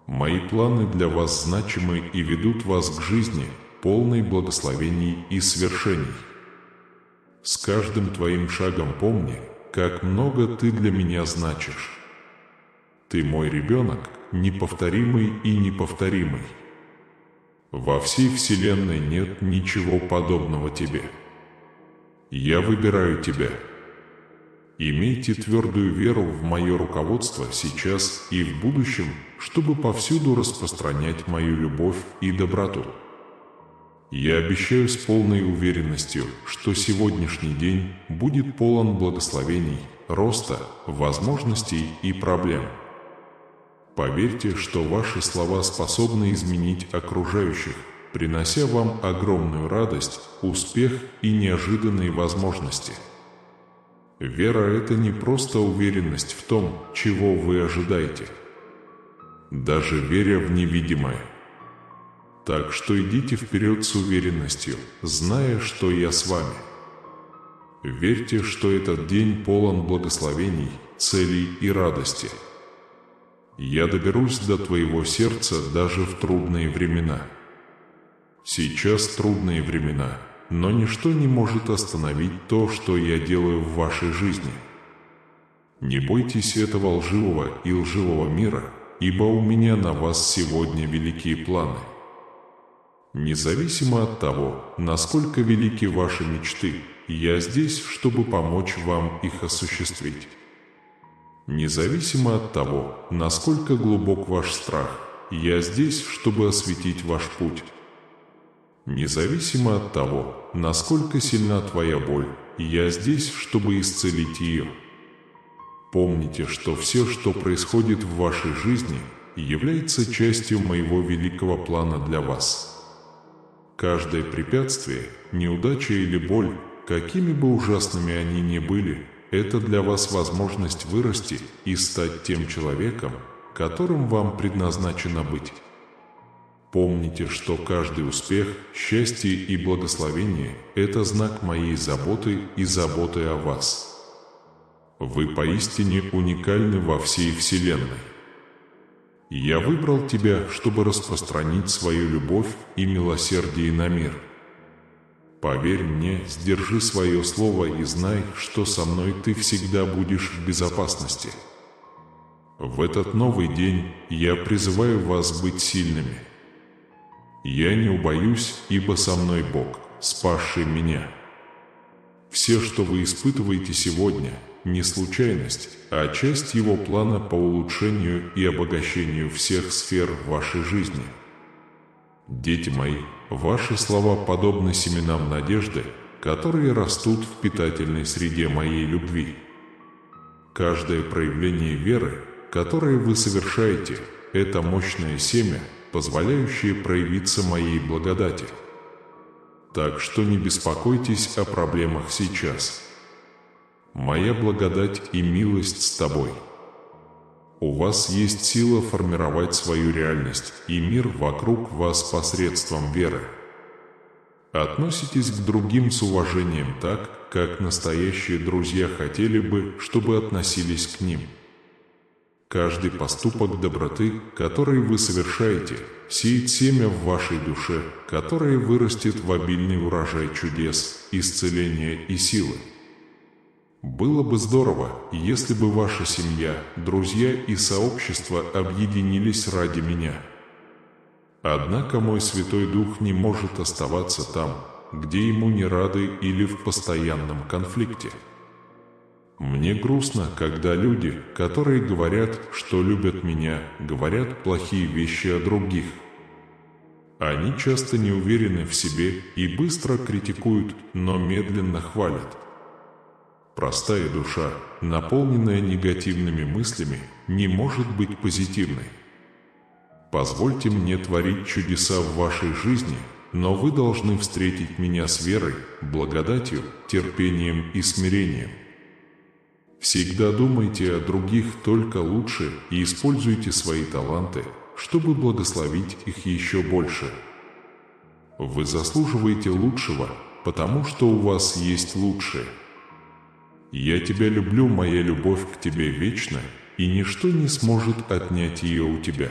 Мои планы для вас значимы и ведут вас к жизни, полной благословений и свершений. С каждым твоим шагом помни, как много ты для меня значишь. Ты мой ребенок, неповторимый и неповторимый. Во всей вселенной нет ничего подобного тебе. Я выбираю тебя. Имейте твердую веру в мое руководство сейчас и в будущем, чтобы повсюду распространять мою любовь и доброту. Я обещаю с полной уверенностью, что сегодняшний день будет полон благословений, роста, возможностей и проблем. Поверьте, что ваши слова способны изменить окружающих, принося вам огромную радость, успех и неожиданные возможности. Вера – это не просто уверенность в том, чего вы ожидаете. даже веря в невидимое. Так что идите вперед с уверенностью, зная, что я с вами. Верьте, что этот день полон благословений, целей и радости. Я доберусь до твоего сердца даже в трудные времена. Сейчас трудные времена, но ничто не может остановить то, что я делаю в вашей жизни. Не бойтесь этого лживого и лживого мира, ибо у меня на вас сегодня великие планы. Независимо от того, насколько велики ваши мечты, я здесь, чтобы помочь вам их осуществить. Независимо от того, насколько глубок ваш страх, я здесь, чтобы осветить ваш путь. Независимо от того, насколько сильна твоя боль, я здесь, чтобы исцелить ее. Помните, что все, что происходит в вашей жизни, является частью моего великого плана для вас. Каждое препятствие, неудача или боль, какими бы ужасными они ни были, это для вас возможность вырасти и стать тем человеком, которым вам предназначено быть. Помните, что каждый успех, счастье и благословение – это знак моей заботы и заботы о вас. Вы поистине уникальны во всей Вселенной. Я выбрал тебя, чтобы распространить свою любовь и милосердие на мир. Поверь мне, сдержи свое слово и знай, что со мной ты всегда будешь в безопасности. В этот новый день я призываю вас быть сильными. Я не убоюсь, ибо со мной Бог, спасший меня. Все, что вы испытываете сегодня, не случайность, а часть Его плана по улучшению и обогащению всех сфер вашей жизни. Дети мои, ваши слова подобны семенам надежды, которые растут в питательной среде моей любви. Каждое проявление веры, которое вы совершаете, это мощное семя, позволяющее проявиться моей благодати. Так что не беспокойтесь о проблемах сейчас. Моя благодать и милость с тобой. У вас есть сила формировать свою реальность и мир вокруг вас посредством веры. Относитесь к другим с уважением так, как настоящие друзья хотели бы, чтобы относились к ним. Каждый поступок доброты, который вы совершаете, сеет семя в вашей душе, которое вырастет в обильный урожай чудес, исцеления и силы. Было бы здорово, если бы ваша семья, друзья и сообщество объединились ради меня. Однако мой Святой Дух не может оставаться там, где ему не рады или в постоянном конфликте. Мне грустно, когда люди, которые говорят, что любят меня, говорят плохие вещи о других. Они часто не уверены в себе и быстро критикуют, но медленно хвалят. Простая душа, наполненная негативными мыслями, не может быть позитивной. Позвольте мне творить чудеса в вашей жизни, но вы должны встретить меня с верой, благодатью, терпением и смирением. Всегда думайте о других только лучше и используйте свои таланты, чтобы благословить их еще больше. Вы заслуживаете лучшего, потому что у вас есть лучшее. Я тебя люблю, моя любовь к тебе вечна, и ничто не сможет отнять ее у тебя.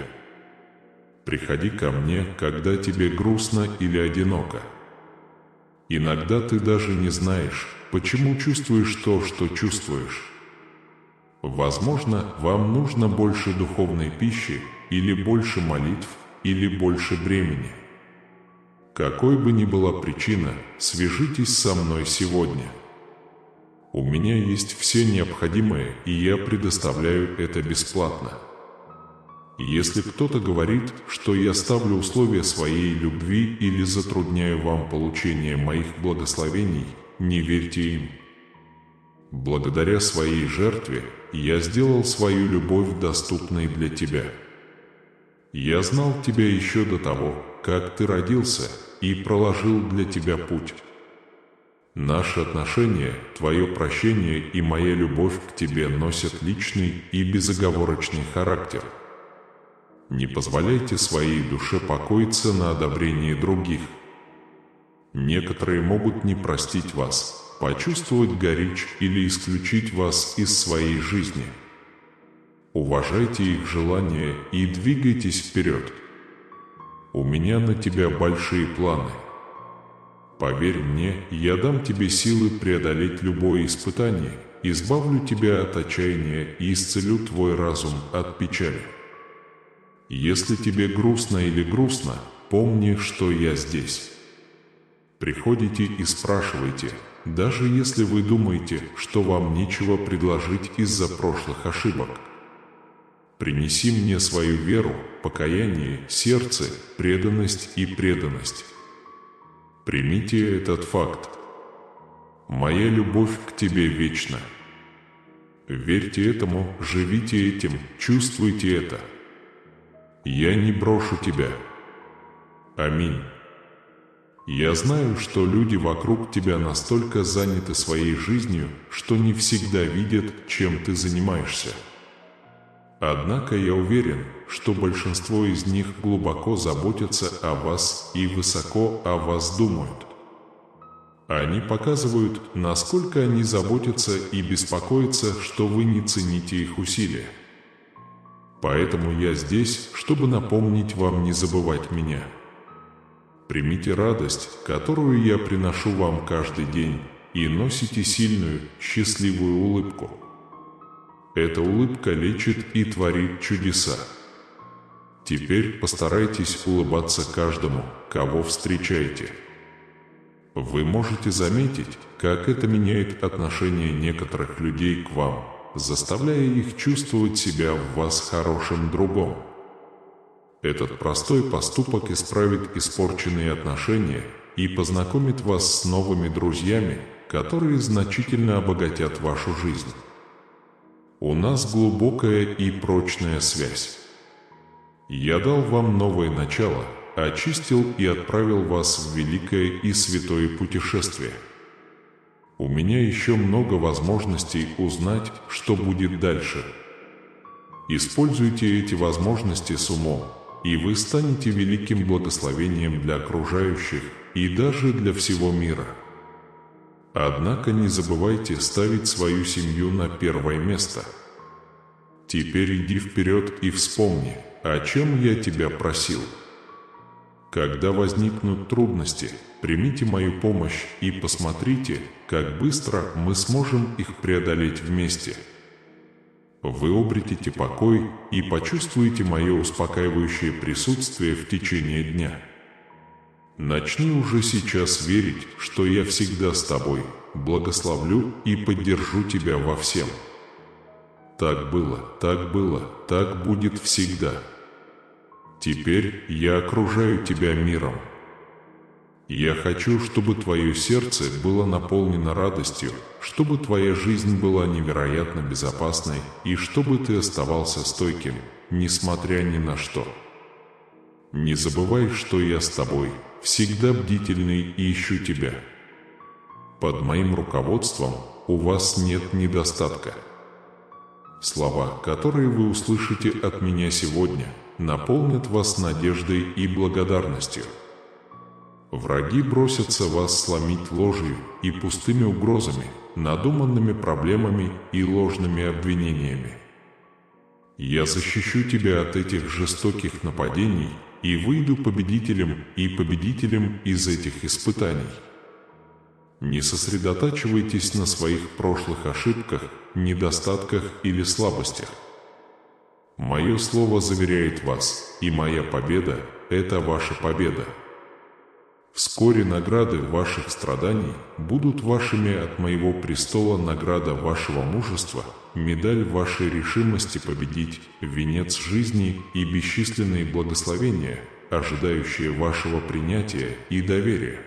Приходи ко мне, когда тебе грустно или одиноко. Иногда ты даже не знаешь, почему чувствуешь то, что чувствуешь. Возможно, вам нужно больше духовной пищи, или больше молитв, или больше бремени. Какой бы ни была причина, свяжитесь со мной сегодня. У меня есть все необходимое, и я предоставляю это бесплатно. Если кто-то говорит, что я ставлю условия своей любви или затрудняю вам получение моих благословений, не верьте им. Благодаря своей жертве я сделал свою любовь доступной для тебя. Я знал тебя еще до того, как ты родился, и проложил для тебя путь. Наши отношения, твое прощение и моя любовь к тебе носят личный и безоговорочный характер. Не позволяйте своей душе покоиться на одобрении других. Некоторые могут не простить вас, почувствовать горечь или исключить вас из своей жизни. Уважайте их желания и двигайтесь вперед. У меня на тебя большие планы. Поверь мне, я дам тебе силы преодолеть любое испытание, избавлю тебя от отчаяния и исцелю твой разум от печали. Если тебе грустно или грустно, помни, что я здесь. Приходите и спрашивайте, даже если вы думаете, что вам нечего предложить из-за прошлых ошибок. Принеси мне свою веру, покаяние, сердце, преданность и преданность. Примите этот факт. Моя любовь к тебе вечна. Верьте этому, живите этим, чувствуйте это. Я не брошу тебя. Аминь. Я знаю, что люди вокруг тебя настолько заняты своей жизнью, что не всегда видят, чем ты занимаешься. Однако я уверен, что большинство из них глубоко заботятся о вас и высоко о вас думают. Они показывают, насколько они заботятся и беспокоятся, что вы не цените их усилия. Поэтому я здесь, чтобы напомнить вам не забывать меня. Примите радость, которую я приношу вам каждый день, и носите сильную, счастливую улыбку. Эта улыбка лечит и творит чудеса. Теперь постарайтесь улыбаться каждому, кого встречаете. Вы можете заметить, как это меняет отношение некоторых людей к вам, заставляя их чувствовать себя в вас хорошим другом. Этот простой поступок исправит испорченные отношения и познакомит вас с новыми друзьями, которые значительно обогатят вашу жизнь. У нас глубокая и прочная связь. Я дал вам новое начало, очистил и отправил вас в великое и святое путешествие. У меня еще много возможностей узнать, что будет дальше. Используйте эти возможности с умом, и вы станете великим благословением для окружающих и даже для всего мира. Однако не забывайте ставить свою семью на первое место. Теперь иди вперед и вспомни, о чем я тебя просил. Когда возникнут трудности, примите мою помощь и посмотрите, как быстро мы сможем их преодолеть вместе. Вы обретете покой и почувствуете мое успокаивающее присутствие в течение дня. Начни уже сейчас верить, что я всегда с тобой, благословлю и поддержу тебя во всем. Так было, так будет всегда. Теперь я окружаю тебя миром. Я хочу, чтобы твое сердце было наполнено радостью, чтобы твоя жизнь была невероятно безопасной и чтобы ты оставался стойким, несмотря ни на что. Не забывай, что я с тобой, всегда бдительный и ищу тебя. Под моим руководством у вас нет недостатка. Слова, которые вы услышите от меня сегодня, наполнят вас надеждой и благодарностью. Враги бросятся вас сломить ложью и пустыми угрозами, надуманными проблемами и ложными обвинениями. Я защищу тебя от этих жестоких нападений и выйду победителем из этих испытаний. Не сосредотачивайтесь на своих прошлых ошибках, недостатках или слабостях. Мое слово заверяет вас, и моя победа – это ваша победа. Вскоре награды ваших страданий будут вашими от моего престола, награда вашего мужества, медаль вашей решимости победить, венец жизни и бесчисленные благословения, ожидающие вашего принятия и доверия.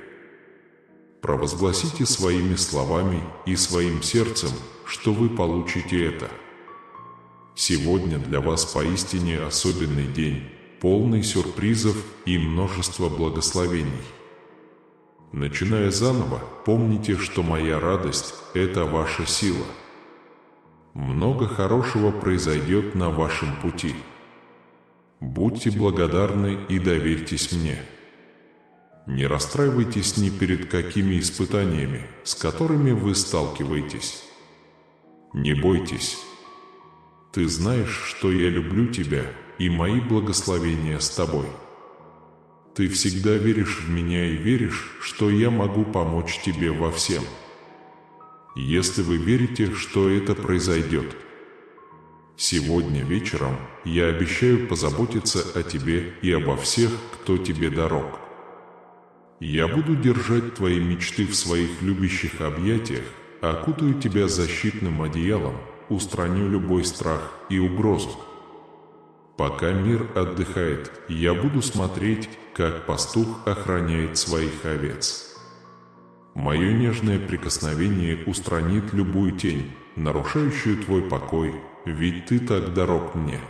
Провозгласите своими словами и своим сердцем, что вы получите это. Сегодня для вас поистине особенный день, полный сюрпризов и множества благословений. Начиная заново, помните, что моя радость – это ваша сила. Много хорошего произойдет на вашем пути. Будьте благодарны и доверьтесь мне. Не расстраивайтесь ни перед какими испытаниями, с которыми вы сталкиваетесь. Не бойтесь. Ты знаешь, что я люблю тебя, и мои благословения с тобой. Ты всегда веришь в меня и веришь, что я могу помочь тебе во всем. Если вы верите, что это произойдет, сегодня вечером я обещаю позаботиться о тебе и обо всех, кто тебе дорог. Я буду держать твои мечты в своих любящих объятиях, окутаю тебя защитным одеялом, устраню любой страх и угрозу. Пока мир отдыхает, я буду смотреть, как пастух охраняет своих овец. Мое нежное прикосновение устранит любую тень, нарушающую твой покой, ведь ты так дорог мне.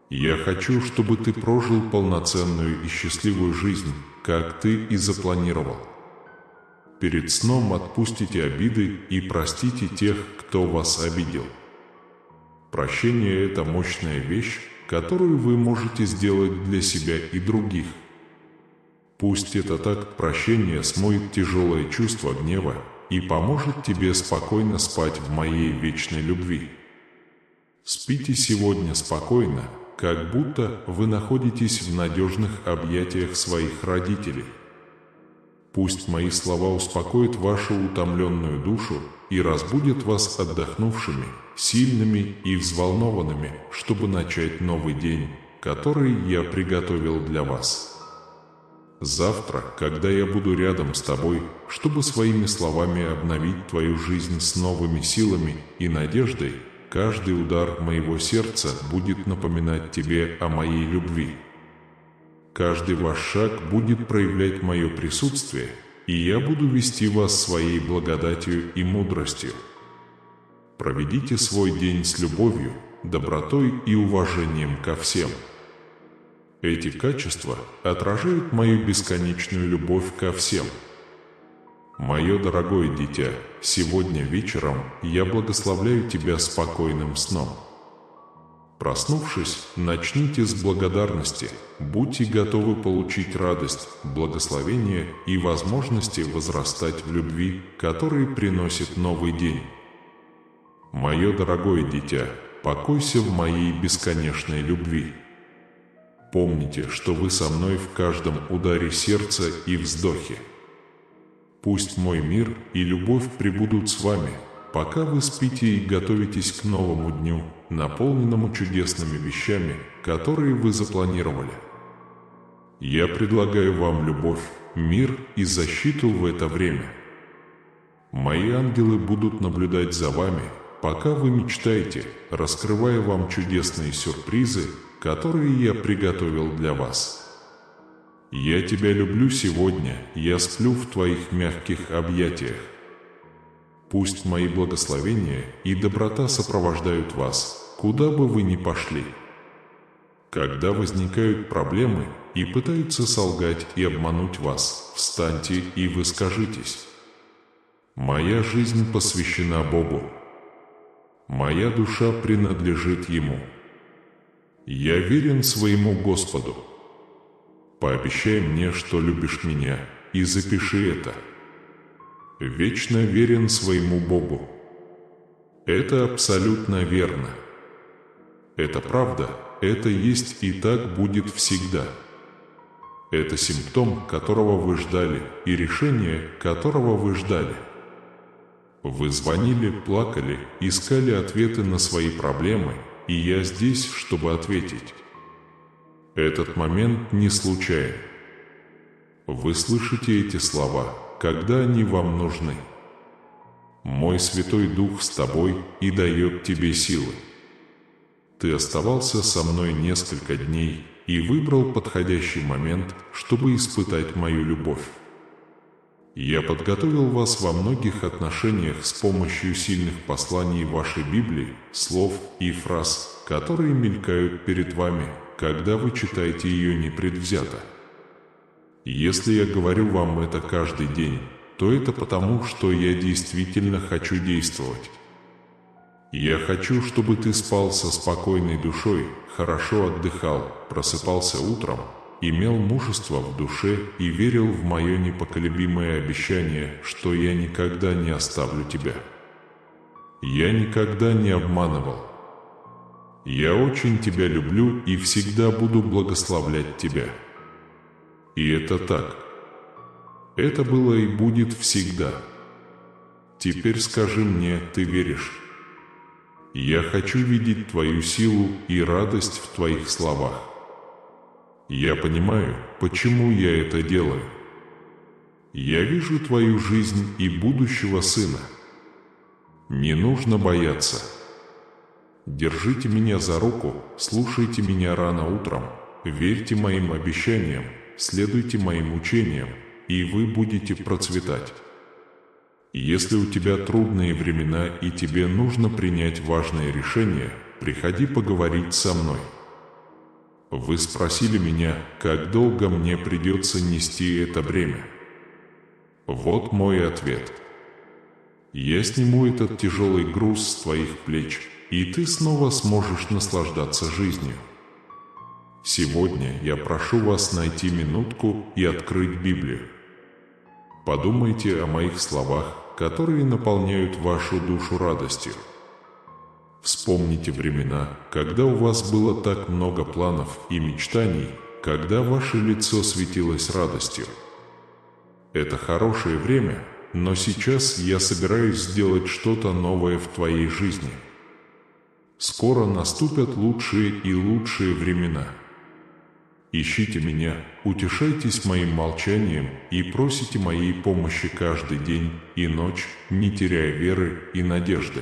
Я хочу, чтобы ты прожил полноценную и счастливую жизнь, как ты и запланировал. Перед сном отпустите обиды и простите тех, кто вас обидел. Прощение – это мощная вещь, которую вы можете сделать для себя и других. Пусть этот акт прощения смоет тяжелое чувство гнева и поможет тебе спокойно спать в моей вечной любви. Спите сегодня спокойно, как будто вы находитесь в надежных объятиях своих родителей. Пусть мои слова успокоят вашу утомленную душу и разбудят вас отдохнувшими, сильными и взволнованными, чтобы начать новый день, который я приготовил для вас. Завтра, когда я буду рядом с тобой, чтобы своими словами обновить твою жизнь с новыми силами и надеждой, каждый удар моего сердца будет напоминать тебе о моей любви. Каждый ваш шаг будет проявлять мое присутствие, и я буду вести вас своей благодатью и мудростью. Проведите свой день с любовью, добротой и уважением ко всем. Эти качества отражают мою бесконечную любовь ко всем. Мое дорогое дитя, сегодня вечером я благословляю тебя спокойным сном. Проснувшись, начните с благодарности, будьте готовы получить радость, благословение и возможности возрастать в любви, которые приносит новый день. Мое дорогое дитя, покойся в моей бесконечной любви. Помните, что вы со мной в каждом ударе сердца и вздохе. Пусть мой мир и любовь пребудут с вами, пока вы спите и готовитесь к новому дню, наполненному чудесными вещами, которые вы запланировали. Я предлагаю вам любовь, мир и защиту в это время. Мои ангелы будут наблюдать за вами, пока вы мечтаете, раскрывая вам чудесные сюрпризы, которые я приготовил для вас. Я тебя люблю сегодня, я сплю в твоих мягких объятиях. Пусть мои благословения и доброта сопровождают вас, куда бы вы ни пошли. Когда возникают проблемы и пытаются солгать и обмануть вас, встаньте и выскажитесь. Моя жизнь посвящена Богу. Моя душа принадлежит Ему. Я верен своему Господу. Пообещай мне, что любишь меня, и запиши это. Вечно верен своему Богу. Это абсолютно верно. Это правда, это есть и так будет всегда. Это симптом, которого вы ждали, и решение, которого вы ждали. Вы звонили, плакали, искали ответы на свои проблемы, и я здесь, чтобы ответить. Этот момент не случайен. Вы слышите эти слова, когда они вам нужны. Мой Святой Дух с тобой и дает тебе силы. Ты оставался со мной несколько дней и выбрал подходящий момент, чтобы испытать мою любовь. Я подготовил вас во многих отношениях с помощью сильных посланий вашей Библии, слов и фраз, которые мелькают перед вами, когда вы читаете ее непредвзято. Если я говорю вам это каждый день, то это потому, что я действительно хочу действовать. Я хочу, чтобы ты спал со спокойной душой, хорошо отдыхал, просыпался утром, имел мужество в душе и верил в мое непоколебимое обещание, что я никогда не оставлю тебя. Я никогда не обманывал. Я очень тебя люблю и всегда буду благословлять тебя. И это так. Это было и будет всегда. Теперь скажи мне, ты веришь? Я хочу видеть твою силу и радость в твоих словах. Я понимаю, почему я это делаю. Я вижу твою жизнь и будущего сына. Не нужно бояться. Держите меня за руку, слушайте меня рано утром, верьте моим обещаниям, следуйте моим учениям, и вы будете процветать. Если у тебя трудные времена и тебе нужно принять важное решение, приходи поговорить со мной. Вы спросили меня, как долго мне придется нести это бремя. Вот мой ответ. Я сниму этот тяжелый груз с твоих плеч, и ты снова сможешь наслаждаться жизнью. Сегодня я прошу вас найти минутку и открыть Библию. Подумайте о моих словах, которые наполняют вашу душу радостью. Вспомните времена, когда у вас было так много планов и мечтаний, когда ваше лицо светилось радостью. Это хорошее время, но сейчас я собираюсь сделать что-то новое в твоей жизни. Скоро наступят лучшие и лучшие времена. Ищите меня, утешайтесь моим молчанием и просите моей помощи каждый день и ночь, не теряя веры и надежды.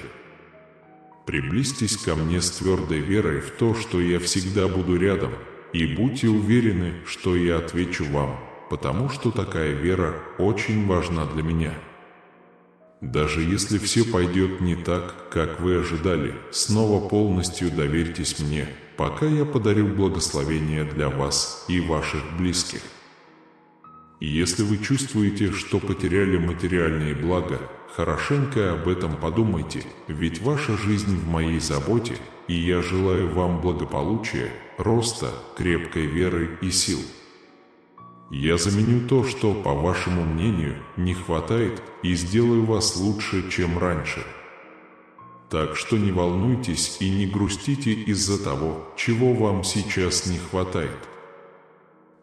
Приблизьтесь ко мне с твердой верой в то, что я всегда буду рядом, и будьте уверены, что я отвечу вам, потому что такая вера очень важна для меня. Даже если все пойдет не так, как вы ожидали, снова полностью доверьтесь мне, пока я подарю благословение для вас и ваших близких. И если вы чувствуете, что потеряли материальные блага, хорошенько об этом подумайте, ведь ваша жизнь в моей заботе, и я желаю вам благополучия, роста, крепкой веры и сил. Я заменю то, что, по вашему мнению, не хватает, и сделаю вас лучше, чем раньше. Так что не волнуйтесь и не грустите из-за того, чего вам сейчас не хватает.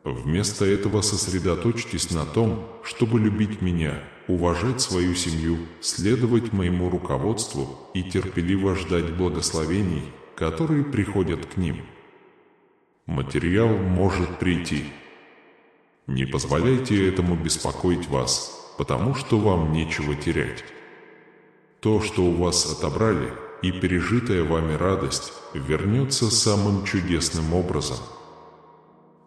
Вместо этого сосредоточьтесь на том, чтобы любить меня, уважать свою семью, следовать моему руководству и терпеливо ждать благословений, которые приходят к ним. Материал может прийти. Не позволяйте этому беспокоить вас, потому что вам нечего терять. То, что у вас отобрали, и пережитая вами радость, вернется самым чудесным образом.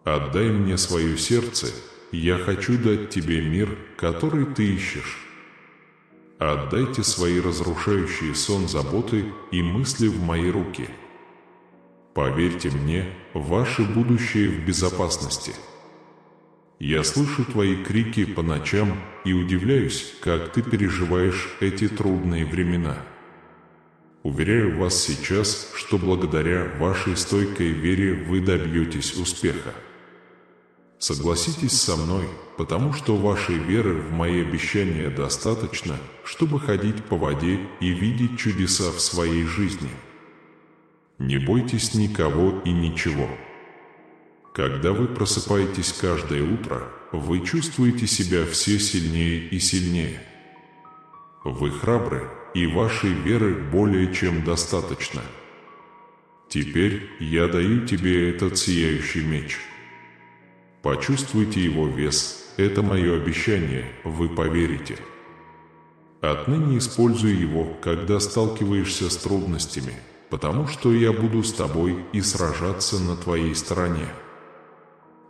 Отдай мне свое сердце, я хочу дать тебе мир, который ты ищешь. Отдайте свои разрушающие сон заботы и мысли в мои руки. Поверьте мне, ваше будущее в безопасности. Я слышу твои крики по ночам и удивляюсь, как ты переживаешь эти трудные времена. Уверяю вас сейчас, что благодаря вашей стойкой вере вы добьетесь успеха. Согласитесь со мной, потому что вашей веры в мои обещания достаточно, чтобы ходить по воде и видеть чудеса в своей жизни. Не бойтесь никого и ничего. Когда вы просыпаетесь каждое утро, вы чувствуете себя все сильнее и сильнее. Вы храбры, и вашей веры более чем достаточно. Теперь я даю тебе этот сияющий меч. Почувствуйте его вес, это мое обещание, вы поверите. Отныне используй его, когда сталкиваешься с трудностями, потому что я буду с тобой и сражаться на твоей стороне.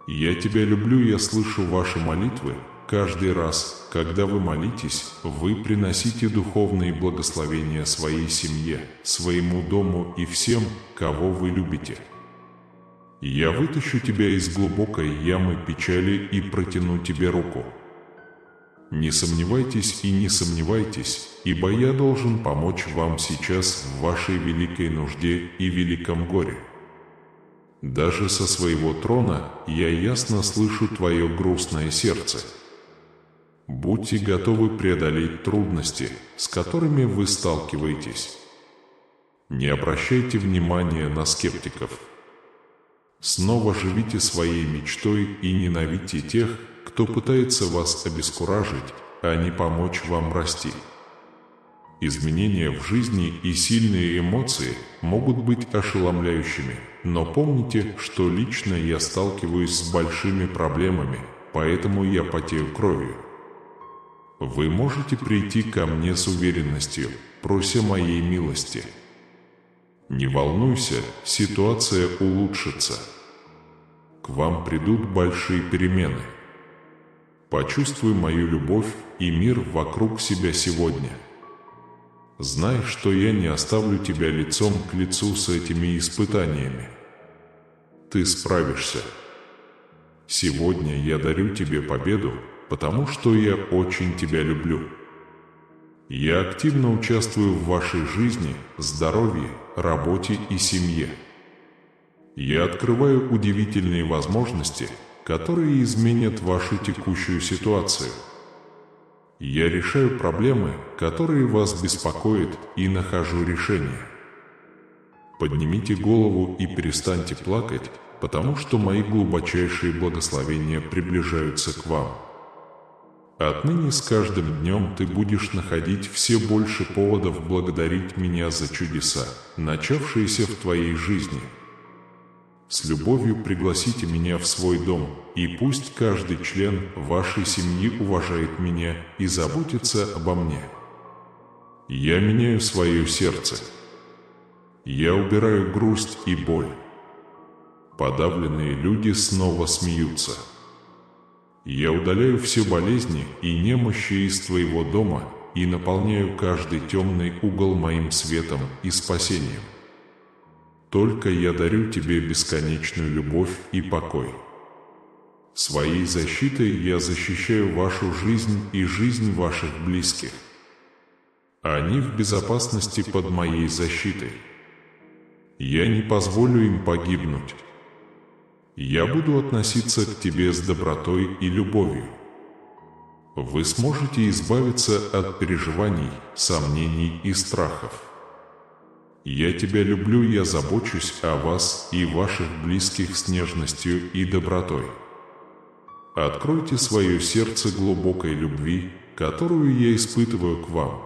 Я тебя люблю, я слышу ваши молитвы. Каждый раз, когда вы молитесь, вы приносите духовные благословения своей семье, своему дому и всем, кого вы любите. Я вытащу тебя из глубокой ямы печали и протяну тебе руку. Не сомневайтесь и не сомневайтесь, ибо я должен помочь вам сейчас в вашей великой нужде и великом горе. Даже со своего трона я ясно слышу твое грустное сердце. Будьте готовы преодолеть трудности, с которыми вы сталкиваетесь. Не обращайте внимания на скептиков. Снова живите своей мечтой и ненавидьте тех, кто пытается вас обескуражить, а не помочь вам расти. Изменения в жизни и сильные эмоции могут быть ошеломляющими, но помните, что лично я сталкиваюсь с большими проблемами, поэтому я потею кровью. Вы можете прийти ко мне с уверенностью, прося моей милости. Не волнуйся, ситуация улучшится. К вам придут большие перемены. Почувствуй мою любовь и мир вокруг себя сегодня. Знай, что я не оставлю тебя лицом к лицу с этими испытаниями. Ты справишься. Сегодня я дарю тебе победу, потому что я очень тебя люблю. Я активно участвую в вашей жизни, здоровье, работе и семье. Я открываю удивительные возможности, которые изменят вашу текущую ситуацию. Я решаю проблемы, которые вас беспокоят, и нахожу решение. Поднимите голову и перестаньте плакать, потому что мои глубочайшие благословения приближаются к вам. Отныне с каждым днем ты будешь находить все больше поводов благодарить меня за чудеса, начавшиеся в твоей жизни. С любовью пригласите меня в свой дом, и пусть каждый член вашей семьи уважает меня и заботится обо мне. Я меняю свое сердце. Я убираю грусть и боль. Подавленные люди снова смеются. Я удаляю все болезни и немощи из твоего дома и наполняю каждый темный угол моим светом и спасением. Только я дарю тебе бесконечную любовь и покой. Своей защитой я защищаю вашу жизнь и жизнь ваших близких. Они в безопасности под моей защитой. Я не позволю им погибнуть. Я буду относиться к тебе с добротой и любовью. Вы сможете избавиться от переживаний, сомнений и страхов. Я тебя люблю, я забочусь о вас и ваших близких с нежностью и добротой. Откройте свое сердце глубокой любви, которую я испытываю к вам.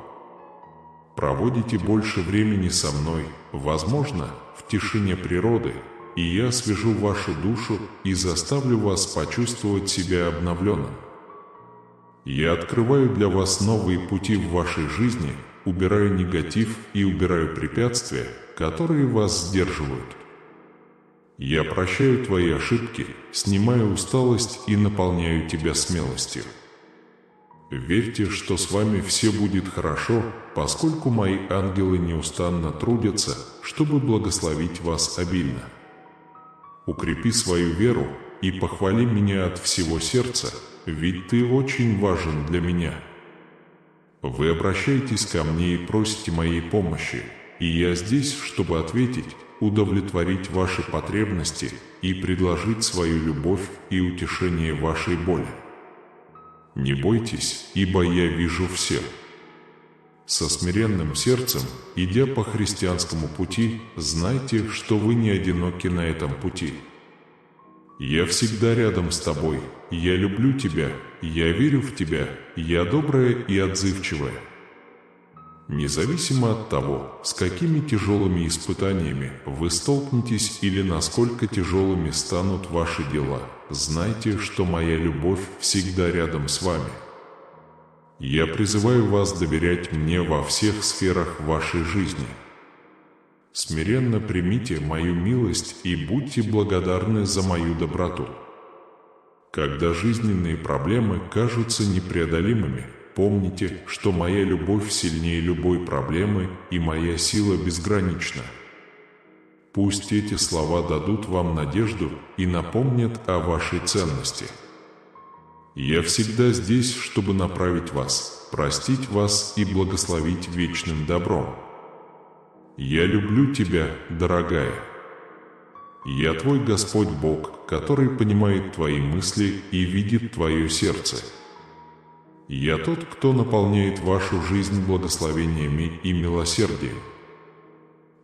Проводите больше времени со мной, возможно, в тишине природы, и я освежу вашу душу и заставлю вас почувствовать себя обновленным. Я открываю для вас новые пути в вашей жизни, убираю негатив и убираю препятствия, которые вас сдерживают. Я прощаю твои ошибки, снимаю усталость и наполняю тебя смелостью. Верьте, что с вами все будет хорошо, поскольку мои ангелы неустанно трудятся, чтобы благословить вас обильно. Укрепи свою веру и похвали меня от всего сердца, ведь ты очень важен для меня. Вы обращаетесь ко мне и просите моей помощи, и я здесь, чтобы ответить, удовлетворить ваши потребности и предложить свою любовь и утешение вашей боли. Не бойтесь, ибо я вижу все. Со смиренным сердцем, идя по христианскому пути, знайте, что вы не одиноки на этом пути. Я всегда рядом с тобой, я люблю тебя, я верю в тебя, я добрая и отзывчивая. Независимо от того, с какими тяжелыми испытаниями вы столкнетесь или насколько тяжелыми станут ваши дела, знайте, что моя любовь всегда рядом с вами. Я призываю вас доверять мне во всех сферах вашей жизни. Смиренно примите мою милость и будьте благодарны за мою доброту. Когда жизненные проблемы кажутся непреодолимыми, помните, что моя любовь сильнее любой проблемы и моя сила безгранична. Пусть эти слова дадут вам надежду и напомнят о вашей ценности. Я всегда здесь, чтобы направить вас, простить вас и благословить вечным добром. Я люблю тебя, дорогая. Я твой Господь Бог, который понимает твои мысли и видит твое сердце. Я тот, кто наполняет вашу жизнь благословениями и милосердием.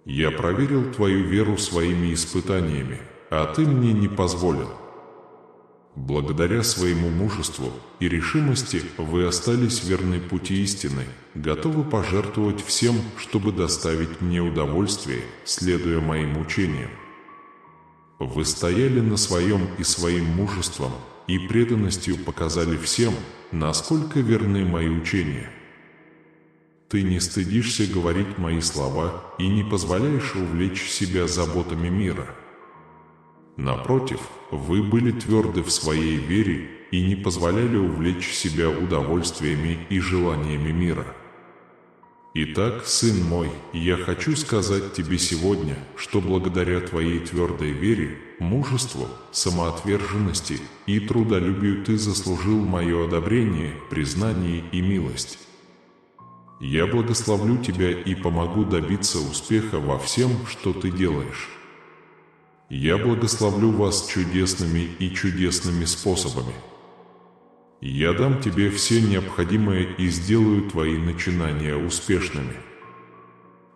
Я проверил твою веру своими испытаниями, а ты мне не позволил. Благодаря своему мужеству и решимости вы остались верны пути истины, готовы пожертвовать всем, чтобы доставить мне удовольствие, следуя моим учениям. Вы стояли на своем и своим мужеством и преданностью показали всем, насколько верны мои учения. Ты не стыдишься говорить мои слова и не позволяешь увлечь себя заботами мира. Напротив, вы были тверды в своей вере и не позволяли увлечь себя удовольствиями и желаниями мира. Итак, сын мой, я хочу сказать тебе сегодня, что благодаря твоей твердой вере, мужеству, самоотверженности и трудолюбию ты заслужил мое одобрение, признание и милость. Я благословлю тебя и помогу добиться успеха во всем, что ты делаешь. Я благословлю вас чудесными и чудесными способами. Я дам тебе все необходимое и сделаю твои начинания успешными.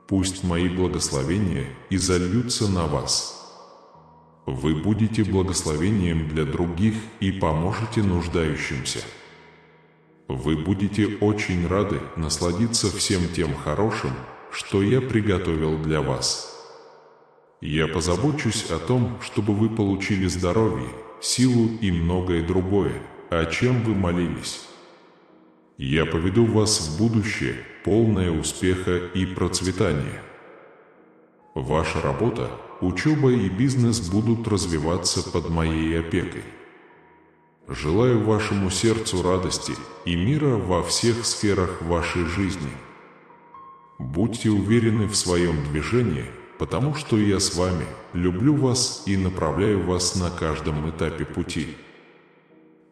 Пусть мои благословения изольются на вас. Вы будете благословением для других и поможете нуждающимся. Вы будете очень рады насладиться всем тем хорошим, что я приготовил для вас. Я позабочусь о том, чтобы вы получили здоровье, силу и многое другое, о чем вы молились. Я поведу вас в будущее, полное успеха и процветания. Ваша работа, учеба и бизнес будут развиваться под моей опекой. Желаю вашему сердцу радости и мира во всех сферах вашей жизни. Будьте уверены в своем движении, потому что я с вами, люблю вас и направляю вас на каждом этапе пути.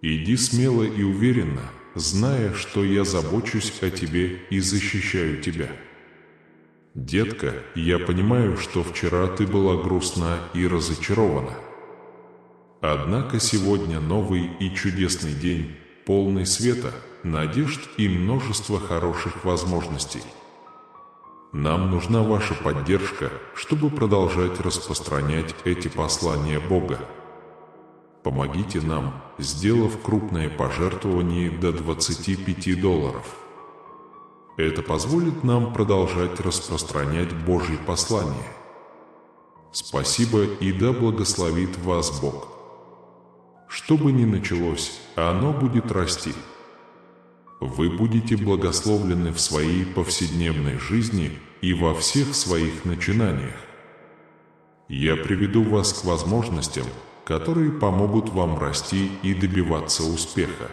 Иди смело и уверенно, зная, что я забочусь о тебе и защищаю тебя. Детка, я понимаю, что вчера ты была грустна и разочарована. Однако сегодня новый и чудесный день, полный света, надежд и множества хороших возможностей. Нам нужна ваша поддержка, чтобы продолжать распространять эти послания Бога. Помогите нам, сделав крупное пожертвование до $25. Это позволит нам продолжать распространять Божьи послания. Спасибо и да благословит вас Бог. Что бы ни началось, оно будет расти. Вы будете благословлены в своей повседневной жизни и во всех своих начинаниях. Я приведу вас к возможностям, которые помогут вам расти и добиваться успеха.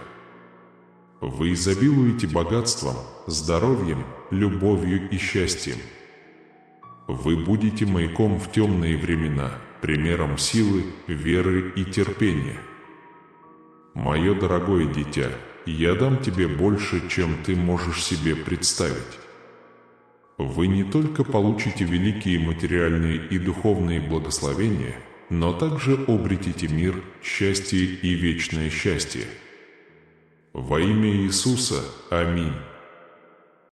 Вы изобилуете богатством, здоровьем, любовью и счастьем. Вы будете маяком в темные времена, примером силы, веры и терпения. Мое дорогое дитя, я дам тебе больше, чем ты можешь себе представить. Вы не только получите великие материальные и духовные благословения, но также обретете мир, счастье и вечное счастье. Во имя Иисуса. Аминь.